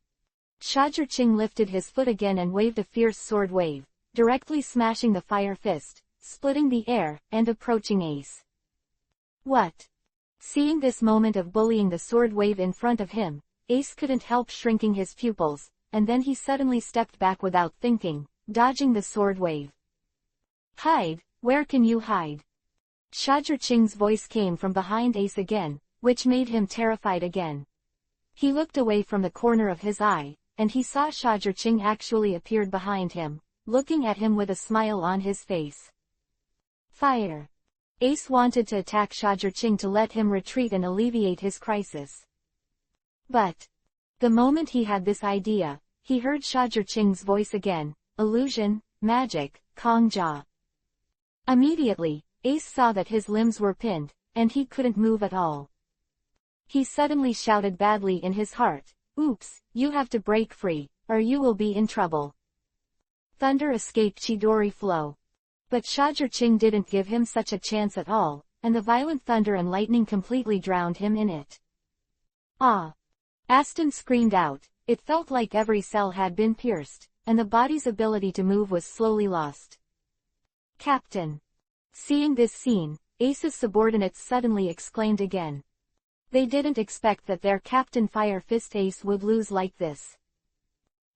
Shajurching lifted his foot again and waved a fierce sword wave, directly smashing the Fire Fist, splitting the air, and approaching Ace. What? Seeing this moment of bullying the sword wave in front of him, Ace couldn't help shrinking his pupils, and then he suddenly stepped back without thinking, dodging the sword wave. Hide, where can you hide? Shajurching's voice came from behind Ace again, which made him terrified again. He looked away from the corner of his eye, and he saw Shajurching actually appeared behind him, looking at him with a smile on his face. Fire! Ace wanted to attack Shajurching to let him retreat and alleviate his crisis. But, the moment he had this idea, he heard Shajurching's voice again, illusion, magic, Kongja. Immediately, Ace saw that his limbs were pinned, and he couldn't move at all. He suddenly shouted badly in his heart, oops, you have to break free, or you will be in trouble. Thunder escaped Chidori Flow. But Shajurching didn't give him such a chance at all, and the violent thunder and lightning completely drowned him in it. Ah! Aston screamed out, it felt like every cell had been pierced, and the body's ability to move was slowly lost. Captain! Seeing this scene, Ace's subordinates suddenly exclaimed again. They didn't expect that their Captain Fire Fist Ace would lose like this.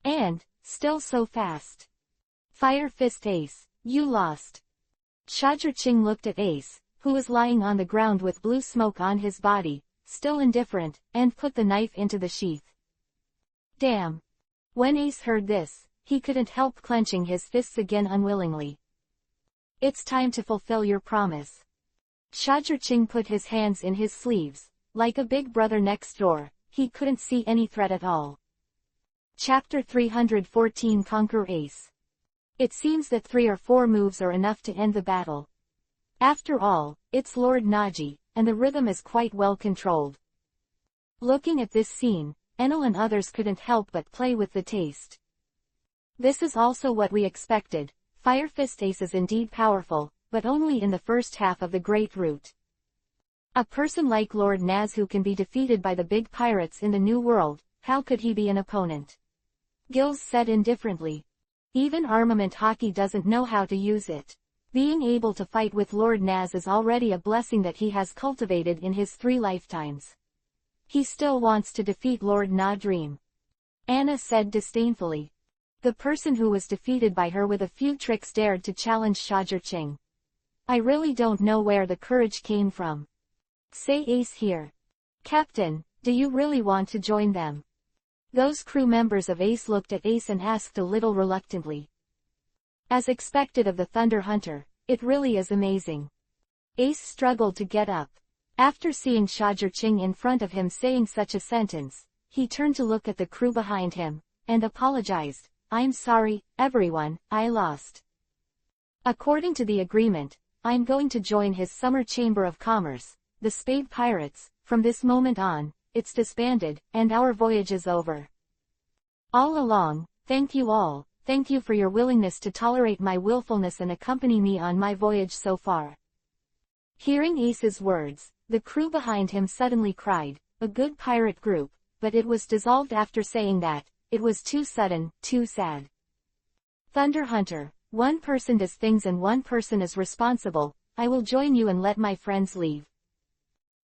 And, still so fast. Fire Fist Ace, you lost. Shajurching looked at Ace, who was lying on the ground with blue smoke on his body, still indifferent, and put the knife into the sheath. Damn! When Ace heard this, he couldn't help clenching his fists again unwillingly. It's time to fulfill your promise. Shajurching put his hands in his sleeves. Like a big brother next door, he couldn't see any threat at all. Chapter 314. Conquer Ace. It seems that 3 or 4 moves are enough to end the battle. After all, it's Lord Naji, and the rhythm is quite well controlled. Looking at this scene, Enel and others couldn't help but play with the taste. This is also what we expected. Fire Fist Ace is indeed powerful, but only in the first half of the Great Route. A person like Lord Naz who can be defeated by the big pirates in the New World, how could he be an opponent? Gills said indifferently. Even armament hockey doesn't know how to use it. Being able to fight with Lord Naz is already a blessing that he has cultivated in his 3 lifetimes. He still wants to defeat Lord Na Dream. Anna said disdainfully. The person who was defeated by her with a few tricks dared to challenge Shajar Ching. I really don't know where the courage came from. Say Ace here. Captain, do you really want to join them? Those crew members of Ace looked at Ace and asked a little reluctantly. As expected of the Thunder Hunter, it really is amazing. Ace struggled to get up. After seeing Shajar Ching in front of him saying such a sentence, he turned to look at the crew behind him, and apologized. I'm sorry, everyone, I lost. According to the agreement, I'm going to join his summer chamber of commerce, the Spade Pirates. From this moment on, it's disbanded, and our voyage is over. All along, thank you all, thank you for your willingness to tolerate my willfulness and accompany me on my voyage so far. Hearing Ace's words, the crew behind him suddenly cried, a good pirate group, but it was dissolved after saying that, it was too sudden, too sad. Thunder Hunter, one person does things and one person is responsible, I will join you and let my friends leave.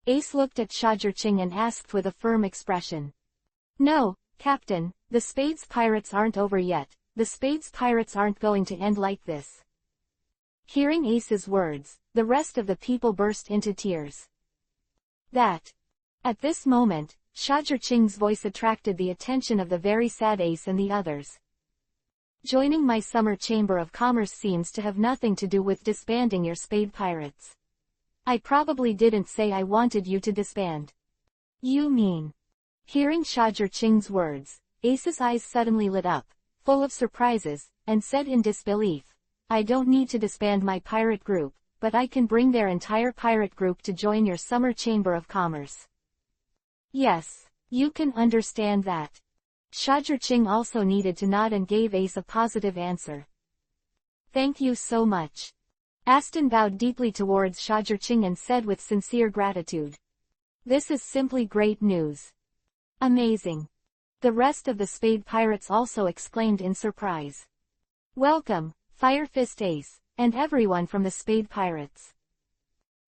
Ace looked at Shajar Ching and asked with a firm expression. No, Captain, the Spades Pirates aren't over yet, the Spades Pirates aren't going to end like this. Hearing Ace's words, the rest of the people burst into tears. At this moment, Shajar Ching's voice attracted the attention of the very sad Ace and the others. Joining my summer chamber of commerce seems to have nothing to do with disbanding your Spade Pirates. I probably didn't say I wanted you to disband. You mean? Hearing Shajar Ching's words, Ace's eyes suddenly lit up, full of surprises, and said in disbelief, I don't need to disband my pirate group, but I can bring their entire pirate group to join your summer chamber of commerce. Yes, you can understand that. Shajar Ching also needed to nod and gave Ace a positive answer. Thank you so much. Aston bowed deeply towards Shajar Ching and said with sincere gratitude. This is simply great news. Amazing. The rest of the Spade Pirates also exclaimed in surprise. Welcome, Fire Fist Ace, and everyone from the Spade Pirates.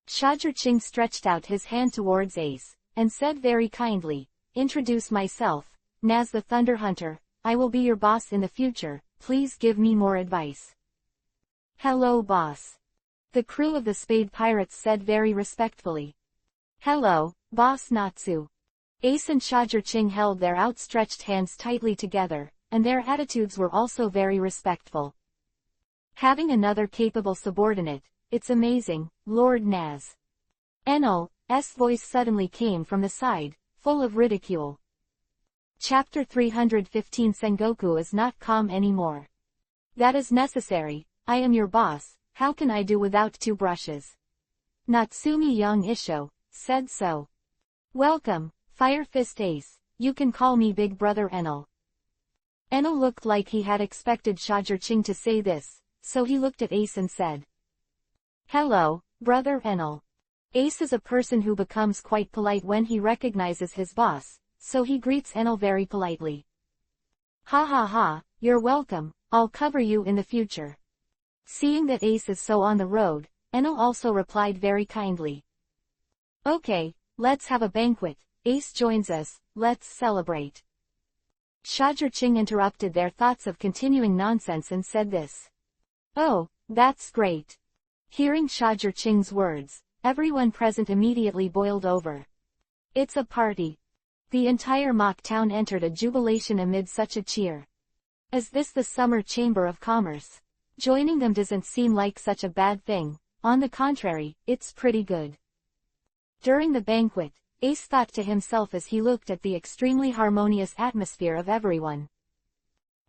Shajar Ching stretched out his hand towards Ace, and said very kindly, introduce myself, Naz the Thunder Hunter, I will be your boss in the future, please give me more advice. Hello boss. The crew of the Spade Pirates said very respectfully. Hello, Boss Natsu. Ace and Shajar Ching held their outstretched hands tightly together, and their attitudes were also very respectful. Having another capable subordinate, it's amazing, Lord Naz. Enel's voice suddenly came from the side, full of ridicule. Chapter 315 Sengoku is not calm anymore. That is necessary, I am your boss. How can I do without 2 brushes? Natsumi Young Isho said so. Welcome, Fire Fist Ace, you can call me Big Brother Enel. Enel looked like he had expected Shajar Ching to say this, so he looked at Ace and said. Hello, Brother Enel. Ace is a person who becomes quite polite when he recognizes his boss, so he greets Enel very politely. Ha ha ha, you're welcome, I'll cover you in the future. Seeing that Ace is so on the road, Enel also replied very kindly. Okay, let's have a banquet, Ace joins us, let's celebrate. Shajar Ching interrupted their thoughts of continuing nonsense and said this. Oh, that's great. Hearing Shajar Ching's words, everyone present immediately boiled over. It's a party. The entire mock town entered a jubilation amid such a cheer. Is this the summer chamber of commerce? Joining them doesn't seem like such a bad thing, on the contrary, it's pretty good. During the banquet, Ace thought to himself as he looked at the extremely harmonious atmosphere of everyone.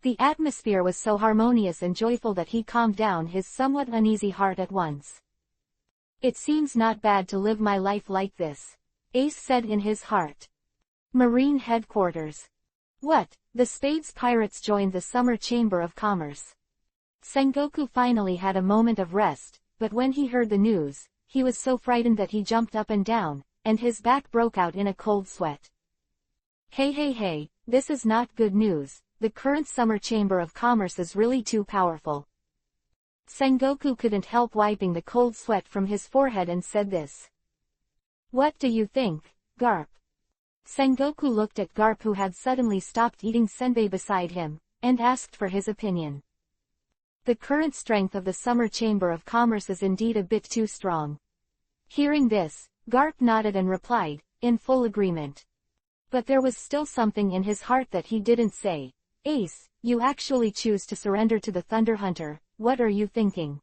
The atmosphere was so harmonious and joyful that he calmed down his somewhat uneasy heart at once. It seems not bad to live my life like this, Ace said in his heart. Marine Headquarters. What? The Spades pirates joined the Summer Chamber of Commerce. Sengoku finally had a moment of rest, but when he heard the news, he was so frightened that he jumped up and down, and his back broke out in a cold sweat. Hey, this is not good news. The current Summer Chamber of Commerce is really too powerful. Sengoku couldn't help wiping the cold sweat from his forehead and said this. What do you think, Garp? Sengoku looked at Garp, who had suddenly stopped eating senbei beside him, and asked for his opinion. The current strength of the Summer Chamber of Commerce is indeed a bit too strong. Hearing this, Garp nodded and replied, in full agreement. But there was still something in his heart that he didn't say. Ace, you actually choose to surrender to the Thunder Hunter, what are you thinking?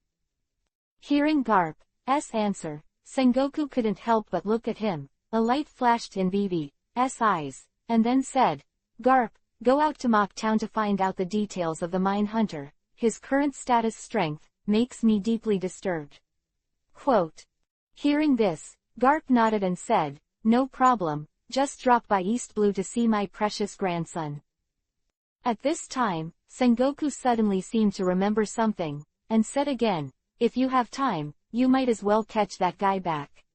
Hearing Garp's answer, Sengoku couldn't help but look at him. A light flashed in BB's eyes, and then said, Garp, go out to Mock Town to find out the details of the Mine Hunter. His current status strength makes me deeply disturbed. Quote. Hearing this, Garp nodded and said, no problem, just drop by East Blue to see my precious grandson. At this time, Sengoku suddenly seemed to remember something, and said again, if you have time, you might as well catch that guy back.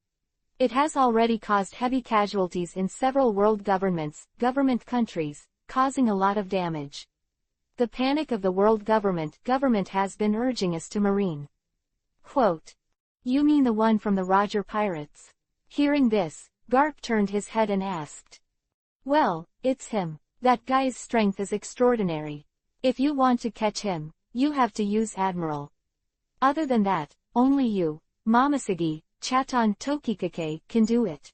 It has already caused heavy casualties in several world government countries, causing a lot of damage. The panic of the world government has been urging us to marine. Quote. You mean the one from the Roger Pirates? Hearing this, Garp turned his head and asked. Well, it's him. That guy's strength is extraordinary. If you want to catch him, you have to use Admiral. Other than that, only you, Momoshiki, Chaton Tokikake, can do it.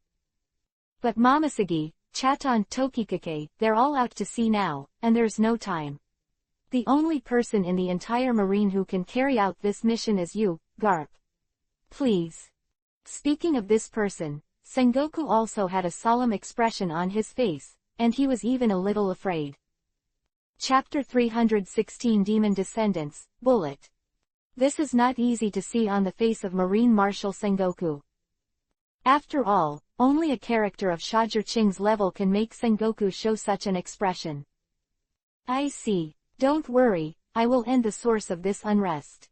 But Momoshiki, Chaton Tokikake, they're all out to sea now, and there's no time. The only person in the entire marine who can carry out this mission is you, Garp. Please. Speaking of this person, Sengoku also had a solemn expression on his face, and he was even a little afraid. Chapter 316 Demon Descendants, Bullet. This is not easy to see on the face of Marine Marshal Sengoku. After all, only a character of Shajar Ching's level can make Sengoku show such an expression. I see. Don't worry, I will end the source of this unrest.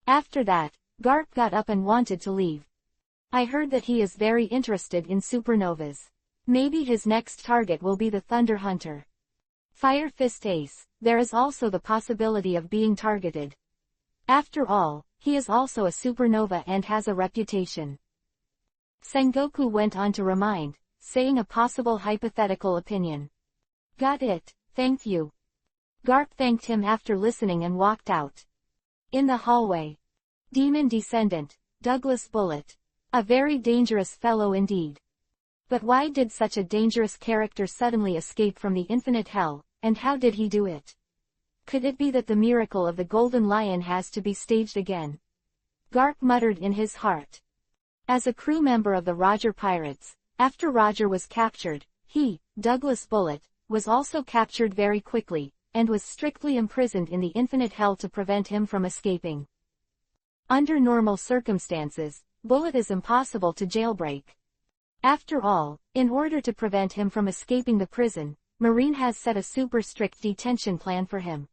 After that, Garp got up and wanted to leave. I heard that he is very interested in supernovas. Maybe his next target will be the Thunder Hunter. Fire Fist Ace, there is also the possibility of being targeted. After all, he is also a supernova and has a reputation. Sengoku went on to remind, saying a possible hypothetical opinion. Got it, thank you. Garp thanked him after listening and walked out. In the hallway. Demon Descendant, Douglas Bullet. A very dangerous fellow indeed. But why did such a dangerous character suddenly escape from the infinite hell, and how did he do it? Could it be that the miracle of the Golden Lion has to be staged again? Garp muttered in his heart. As a crew member of the Roger Pirates, after Roger was captured, he, Douglas Bullet, was also captured very quickly, and was strictly imprisoned in the infinite hell to prevent him from escaping. Under normal circumstances, Bullet is impossible to jailbreak. After all, in order to prevent him from escaping the prison, Marine has set a super strict detention plan for him.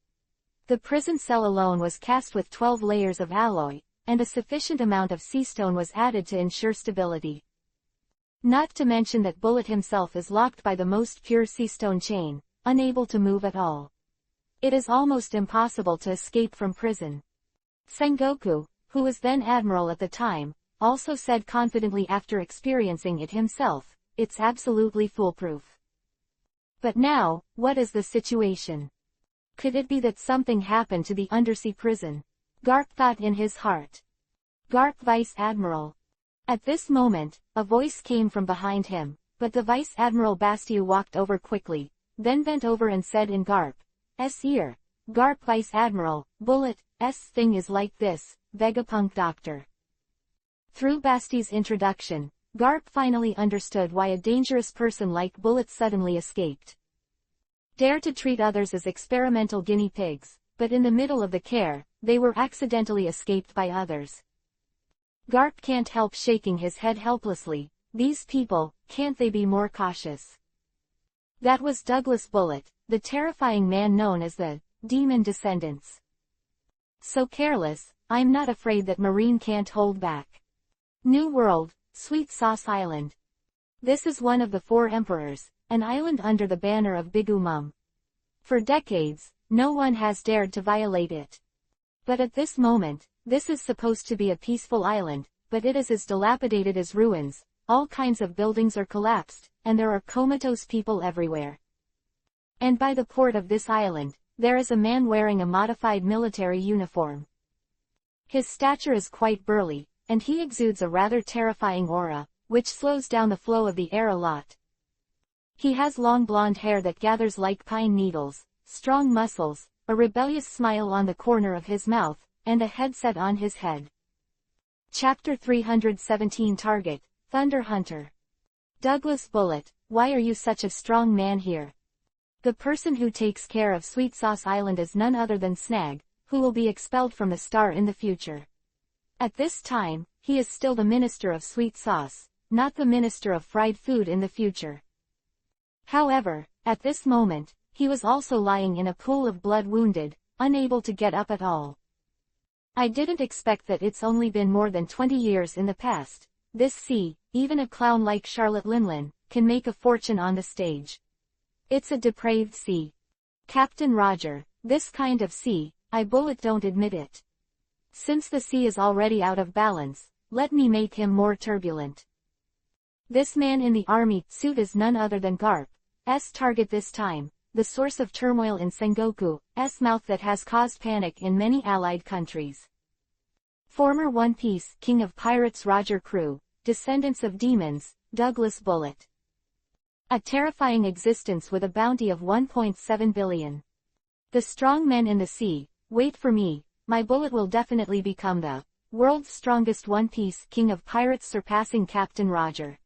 The prison cell alone was cast with 12 layers of alloy, and a sufficient amount of sea stone was added to ensure stability. Not to mention that Bullet himself is locked by the most pure sea stone chain, unable to move at all. It is almost impossible to escape from prison. Sengoku, who was then admiral at the time, also said confidently after experiencing it himself, it's absolutely foolproof. But now, what is the situation? Could it be that something happened to the undersea prison? Garp thought in his heart. Garp Vice Admiral. At this moment, a voice came from behind him, but the Vice Admiral Bastiu walked over quickly, then bent over and said in Garp's ear, Garp Vice Admiral, Bullet's thing is like this, Vegapunk Doctor. Through Basti's introduction, Garp finally understood why a dangerous person like Bullet suddenly escaped. Dare to treat others as experimental guinea pigs, but in the middle of the care, they were accidentally escaped by others. Garp can't help shaking his head helplessly. These people, can't they be more cautious? That was Douglas Bullet, the terrifying man known as the Demon Descendants. So careless, I'm not afraid that Marine can't hold back. New World, Sweet Sauce Island. This is one of the 4 emperors, an island under the banner of Big Mum. For decades, no one has dared to violate it. But at this moment, this is supposed to be a peaceful island, but it is as dilapidated as ruins, all kinds of buildings are collapsed, and there are comatose people everywhere. And by the port of this island, there is a man wearing a modified military uniform. His stature is quite burly, and he exudes a rather terrifying aura, which slows down the flow of the air a lot. He has long blonde hair that gathers like pine needles, strong muscles, a rebellious smile on the corner of his mouth, and a headset on his head. Chapter 317 Target, Thunder Hunter. Douglas Bullet, why are you such a strong man here? The person who takes care of Sweet Sauce Island is none other than Snag, who will be expelled from the Star in the future. At this time, he is still the Minister of Sweet Sauce, not the Minister of Fried Food in the future. However, at this moment, he was also lying in a pool of blood wounded, unable to get up at all. I didn't expect that. It's only been more than 20 years in the past. This sea, even a clown like Charlotte Linlin, can make a fortune on the stage. It's a depraved sea. Captain Roger, this kind of sea, I Bullet don't admit it. Since the sea is already out of balance, let me make him more turbulent. This man in the army suit is none other than Garp's target this time, the source of turmoil in Sengoku's mouth that has caused panic in many allied countries. Former One Piece King of Pirates Roger Crew, descendants of demons, Douglas Bullet. A terrifying existence with a bounty of 1.7 billion. The strong men in the sea, wait for me, my Bullet will definitely become the world's strongest One Piece King of Pirates surpassing Captain Roger.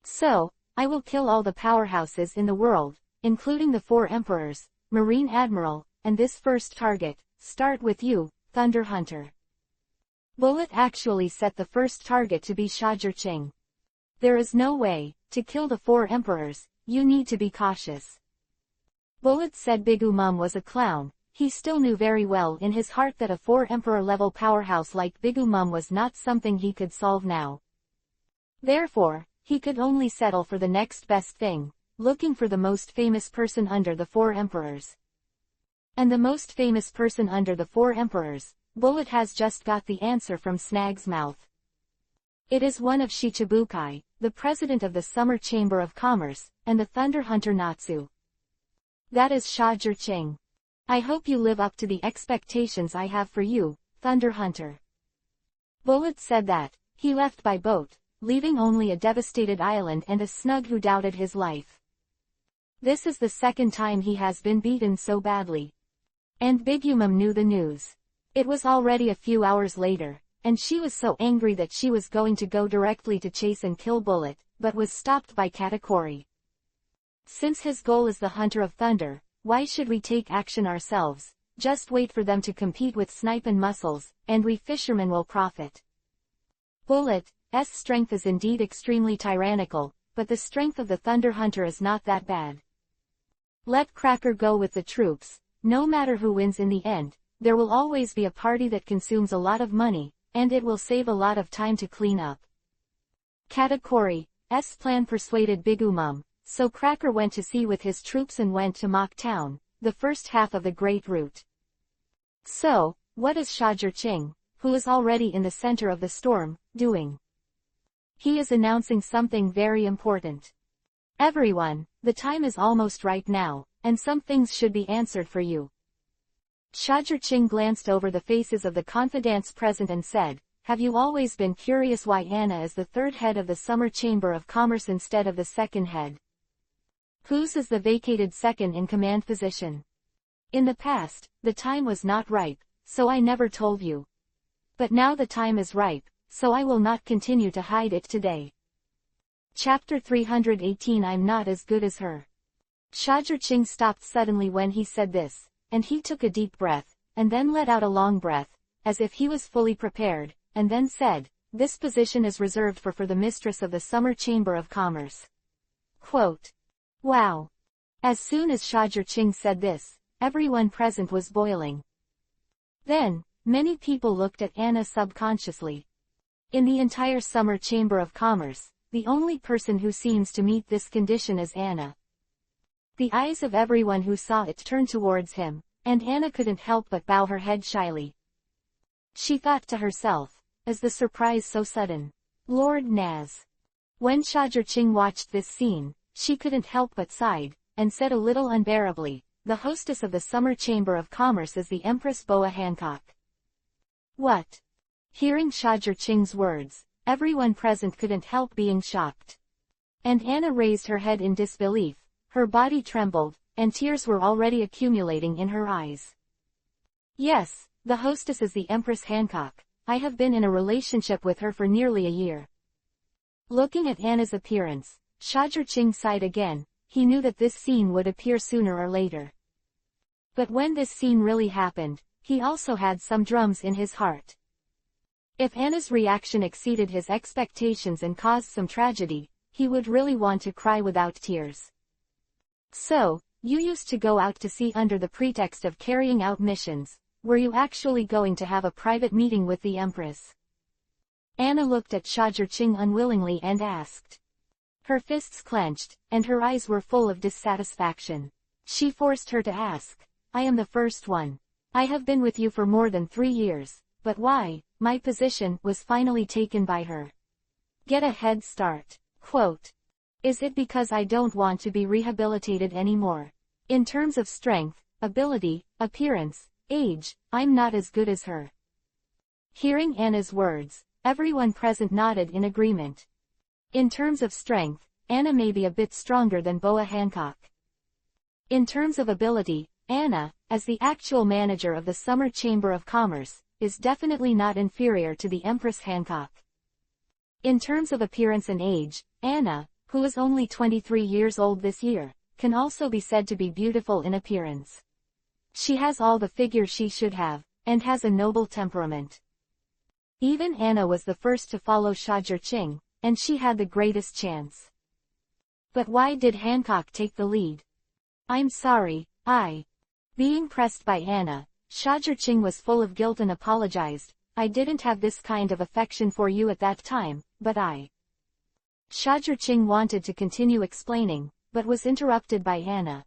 So, I will kill all the powerhouses in the world, including the 4 emperors, Marine Admiral, and this first target. Start with you, Thunder Hunter. Bullet actually set the first target to be Shajir-Ching. There is no way, to kill the 4 emperors, you need to be cautious. Bullet said Big Mum was a clown. He still knew very well in his heart that a 4 emperor level powerhouse like Big Mum was not something he could solve now. Therefore, he could only settle for the next best thing, looking for the most famous person under the 4 emperors. And the most famous person under the 4 emperors, Bullet has just got the answer from Snag's mouth. It is one of Shichibukai, the president of the Summer Chamber of Commerce, and the Thunder Hunter Natsu. That is Shajir-Ching. I hope you live up to the expectations I have for you, Thunder Hunter. Bullet said that, he left by boat, leaving only a devastated island and a Snug who doubted his life. This is the second time he has been beaten so badly. And Big Mum knew the news. It was already a few hours later, and she was so angry that she was going to go directly to chase and kill Bullet, but was stopped by Katakuri. Since his goal is the Hunter of Thunder, why should we take action ourselves? Just wait for them to compete with Snipe and Muscles, and we fishermen will profit. Bullet's strength is indeed extremely tyrannical, but the strength of the Thunder Hunter is not that bad. Let Cracker go with the troops. No matter who wins in the end, there will always be a party that consumes a lot of money, and it will save a lot of time to clean up. Katakuri's plan persuaded Big Mum, so Cracker went to sea with his troops and went to Mock Town, the first half of the Great Route. So, what is Shajir-Ching, who is already in the center of the storm, doing? He is announcing something very important. Everyone, the time is almost right now, and some things should be answered for you. Shajir-Ching glanced over the faces of the confidants present and said, have you always been curious why Anna is the 3rd head of the Summer Chamber of Commerce instead of the 2nd head? Whose is the vacated second-in-command position? In the past, the time was not ripe, so I never told you. But now the time is ripe, so I will not continue to hide it today. Chapter 318 I'm not as good as her. Shajir-Ching stopped suddenly when he said this, and he took a deep breath, and then let out a long breath, as if he was fully prepared, and then said, this position is reserved for the mistress of the Summer Chamber of Commerce. Quote. Wow, As soon as Shajur said this, everyone present was boiling. Then, many people looked at Anna subconsciously. In the entire Summer Chamber of Commerce, the only person who seems to meet this condition is Anna. The eyes of everyone who saw it turned towards him, and Anna couldn't help but bow her head shyly. She thought to herself, is the surprise so sudden? Lord Naz. When Shajur watched this scene, she couldn't help but sighed, and said a little unbearably, the hostess of the Summer Chamber of Commerce is the Empress Boa Hancock. What? Hearing Shajur words, everyone present couldn't help being shocked. And Anna raised her head in disbelief, her body trembled, and tears were already accumulating in her eyes. Yes, the hostess is the Empress Hancock. I have been in a relationship with her for nearly a year. Looking at Anna's appearance, Shajur sighed again. He knew that this scene would appear sooner or later. But when this scene really happened, he also had some drums in his heart. If Anna's reaction exceeded his expectations and caused some tragedy, he would really want to cry without tears. So, you used to go out to sea under the pretext of carrying out missions. Were you actually going to have a private meeting with the Empress? Anna looked at Shajur unwillingly and asked. Her fists clenched, and her eyes were full of dissatisfaction. She forced her to ask, I am the first one. I have been with you for more than 3 years, but why? My position was finally taken by her. Get a head start. Quote. Is it because I don't want to be rehabilitated anymore? In terms of strength, ability, appearance, age, I'm not as good as her. Hearing Anna's words, everyone present nodded in agreement. In terms of strength, Anna may be a bit stronger than Boa Hancock. In terms of ability, Anna, as the actual manager of the Summer Chamber of Commerce, is definitely not inferior to the Empress Hancock. In terms of appearance and age, Anna, who is only 23 years old this year, can also be said to be beautiful in appearance. She has all the figure she should have, and has a noble temperament. Even Anna was the first to follow Shajur and she had the greatest chance. But why did Hancock take the lead? I'm sorry, Being pressed by Anna, Shajur was full of guilt and apologized. I didn't have this kind of affection for you at that time, but Shajur wanted to continue explaining, but was interrupted by Anna.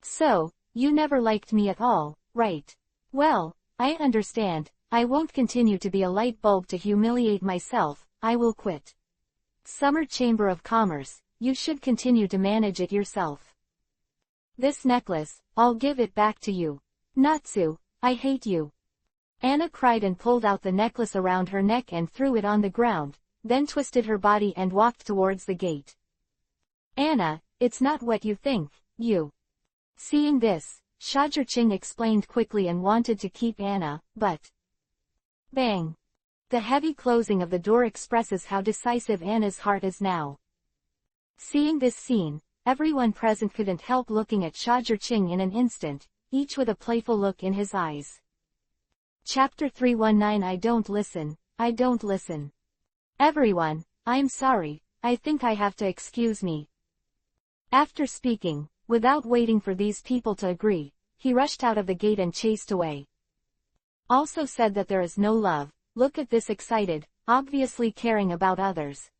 So, you never liked me at all, right? Well, I understand. I won't continue to be a light bulb to humiliate myself. I will quit. Summer Chamber of Commerce, you should continue to manage it yourself. This necklace, I'll give it back to you. Natsu, I hate you. Anna cried and pulled out the necklace around her neck and threw it on the ground, then twisted her body and walked towards the gate. Anna, it's not what you think, you. Seeing this, Shajur explained quickly and wanted to keep Anna, but... Bang! The heavy closing of the door expresses how decisive Anna's heart is now. Seeing this scene, everyone present couldn't help looking at Shajur in an instant, each with a playful look in his eyes. Chapter 319 I don't listen. Everyone, I'm sorry, I think I have to excuse me. After speaking, without waiting for these people to agree, he rushed out of the gate and chased away. Also said that there is no love. Look at this excited, obviously caring about others.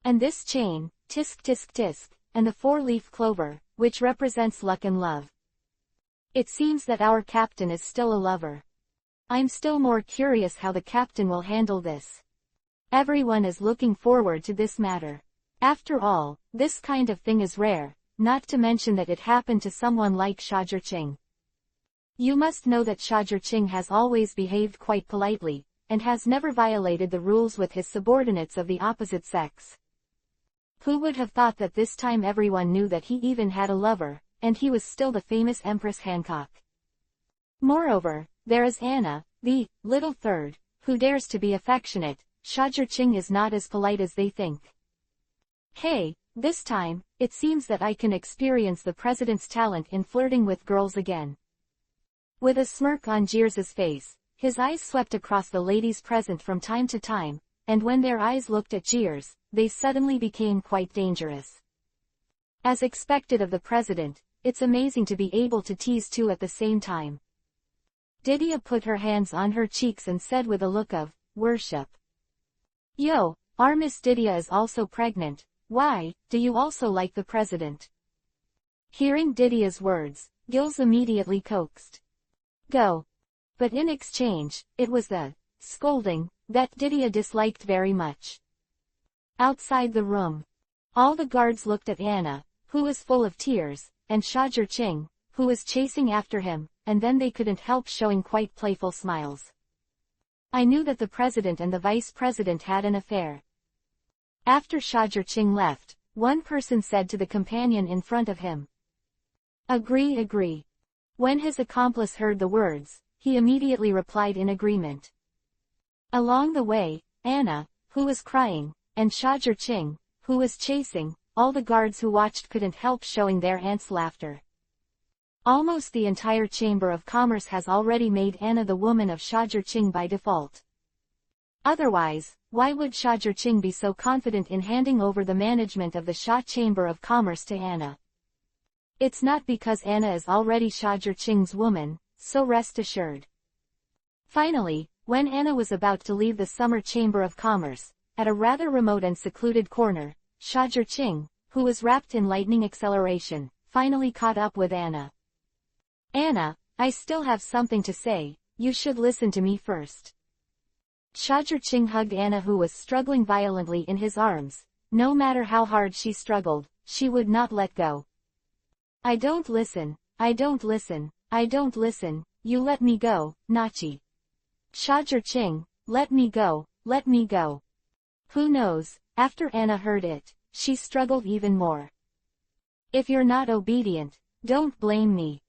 And this chain, tisk tisk tisk, and the 4-leaf clover, which represents luck and love. It seems that our captain is still a lover. I'm still more curious how the captain will handle this. Everyone is looking forward to this matter. After all, this kind of thing is rare, not to mention that it happened to someone like Shajur You must know that Shajur has always behaved quite politely, and has never violated the rules with his subordinates of the opposite sex. Who would have thought that this time everyone knew that he even had a lover, and he was still the famous Empress Hancock. Moreover, there is Anna, the little third, who dares to be affectionate. Shajur is not as polite as they think. Hey, this time, it seems that I can experience the president's talent in flirting with girls again. With a smirk on Jeers's face, his eyes swept across the ladies present from time to time, and when their eyes looked at Jeers, they suddenly became quite dangerous. As expected of the president, it's amazing to be able to tease two at the same time. Didia put her hands on her cheeks and said with a look of worship. Yo, our Miss Didia is also pregnant. Why, do you also like the president? Hearing Didia's words, Gills immediately coaxed. Go. But in exchange, it was the scolding that Didia disliked very much. Outside the room, all the guards looked at Anna, who was full of tears, and Shajur Ching, who was chasing after him, and then they couldn't help showing quite playful smiles. I knew that the president and the vice president had an affair. After Shajur Ching left, one person said to the companion in front of him. Agree, agree. When his accomplice heard the words, he immediately replied in agreement. Along the way, Anna, who was crying, and Shajur Ching, who was chasing, all the guards who watched couldn't help showing their aunt's laughter. Almost the entire Chamber of Commerce has already made Anna the woman of Shajur Ching by default. Otherwise, why would Shajur Ching be so confident in handing over the management of the Shah Chamber of Commerce to Anna? It's not because Anna is already Shajur Ching's woman, so rest assured. Finally, when Anna was about to leave the Summer Chamber of Commerce, at a rather remote and secluded corner, Shajur Ching, who was wrapped in lightning acceleration, finally caught up with Anna. Anna, I still have something to say, you should listen to me first. Shajur Ching hugged Anna, who was struggling violently in his arms. No matter how hard she struggled, she would not let go. I don't listen, I don't listen, I don't listen, you let me go, Nachi. Shajur Ching, let me go, let me go. Who knows, after Anna heard it, she struggled even more. If you're not obedient, don't blame me.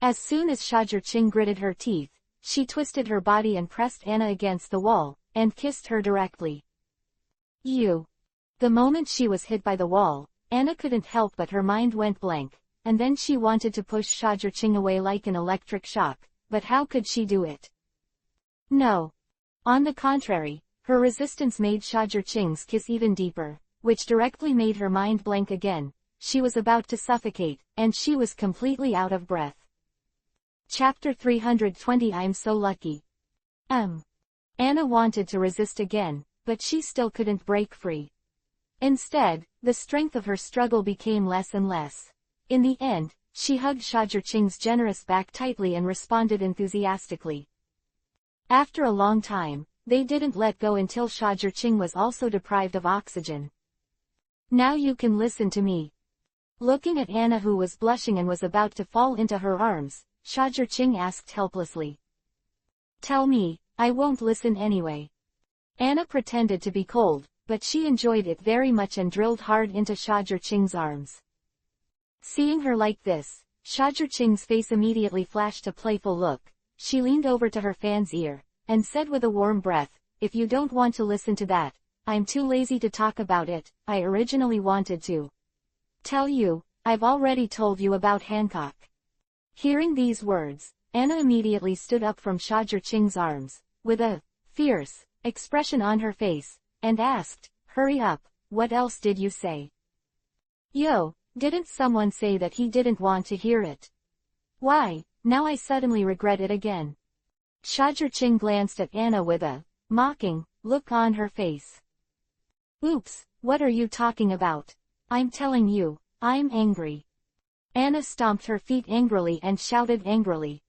As soon as Shajur Ching gritted her teeth, she twisted her body and pressed Anna against the wall, and kissed her directly. You. The moment she was hit by the wall, Anna couldn't help but her mind went blank, and then she wanted to push Shajur Ching away like an electric shock, but how could she do it? No. On the contrary, her resistance made Shajur Ching's kiss even deeper, which directly made her mind blank again. She was about to suffocate, and she was completely out of breath. Chapter 320. I'm so lucky. Anna wanted to resist again, but she still couldn't break free. Instead, the strength of her struggle became less and less. In the end, she hugged Shajur Ching's generous back tightly and responded enthusiastically. After a long time, they didn't let go until Shajur Ching was also deprived of oxygen. Now you can listen to me. Looking at Anna, who was blushing and was about to fall into her arms, Shajur Ching asked helplessly. Tell me, I won't listen anyway. Anna pretended to be cold, but she enjoyed it very much and drilled hard into Shajur Ching's arms. Seeing her like this, Shajur Ching's face immediately flashed a playful look. She leaned over to her fan's ear, and said with a warm breath, if you don't want to listen to that, I'm too lazy to talk about it. I originally wanted to tell you, I've already told you about Hancock. Hearing these words, Anna immediately stood up from Shajur Ching's arms, with a fierce expression on her face, and asked, hurry up, what else did you say? Yo, didn't someone say that he didn't want to hear it? Why, now I suddenly regret it again. Shajur Ching glanced at Anna with a mocking look on her face. Oops, what are you talking about? I'm telling you, I'm angry. Anna stomped her feet angrily and shouted angrily.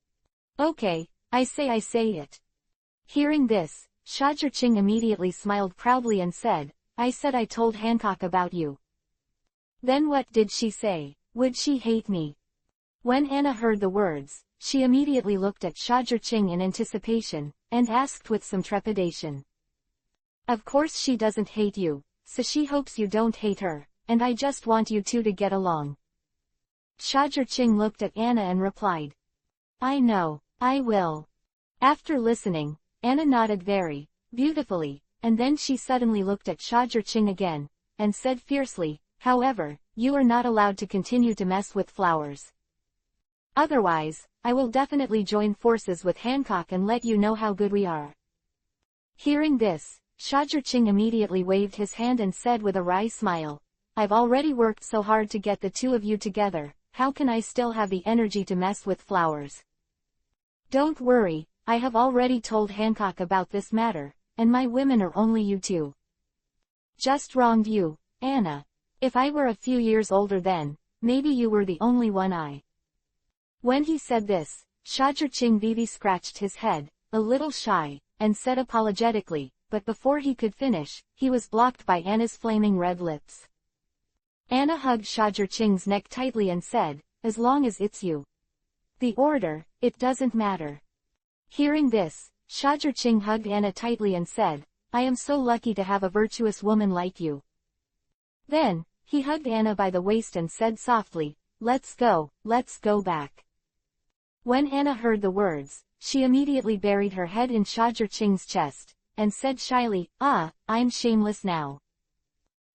Okay, I say it. Hearing this, Shajur Ching immediately smiled proudly and said, I said I told Hancock about you. Then what did she say? Would she hate me? When Anna heard the words, she immediately looked at Shajur Ching in anticipation, and asked with some trepidation. Of course she doesn't hate you, so she hopes you don't hate her, and I just want you two to get along. Shajur Ching looked at Anna and replied. I know, I will. After listening, Anna nodded very beautifully, and then she suddenly looked at Shajur Ching again, and said fiercely, however, you are not allowed to continue to mess with flowers. Otherwise, I will definitely join forces with Hancock and let you know how good we are. Hearing this, Shajur Ching immediately waved his hand and said with a wry smile, I've already worked so hard to get the two of you together, how can I still have the energy to mess with flowers? Don't worry, I have already told Hancock about this matter, and my women are only you two. Just wronged you, Anna. If I were a few years older then, maybe you were the only one I. When he said this, Shajur-Ching Vivi scratched his head, a little shy, and said apologetically, but before he could finish, he was blocked by Anna's flaming red lips. Anna hugged Shajur-Ching's neck tightly and said, as long as it's you. The order, it doesn't matter. Hearing this, Shajur-Ching hugged Anna tightly and said, I am so lucky to have a virtuous woman like you. Then, he hugged Anna by the waist and said softly, let's go back. When Anna heard the words, she immediately buried her head in Shajur-Ching's chest, and said shyly, I'm shameless now.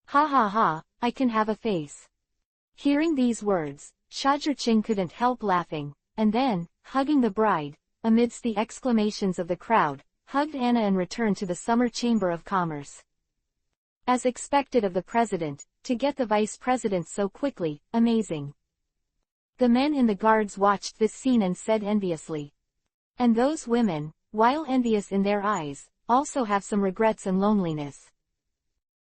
Ha ha ha, I can have a face. Hearing these words, Shajur-Ching couldn't help laughing, and then, hugging the bride, amidst the exclamations of the crowd, hugged Anna and returned to the Summer Chamber of Commerce. As expected of the president, to get the vice president so quickly, amazing. The men in the guards watched this scene and said enviously. And those women, while envious in their eyes, also have some regrets and loneliness.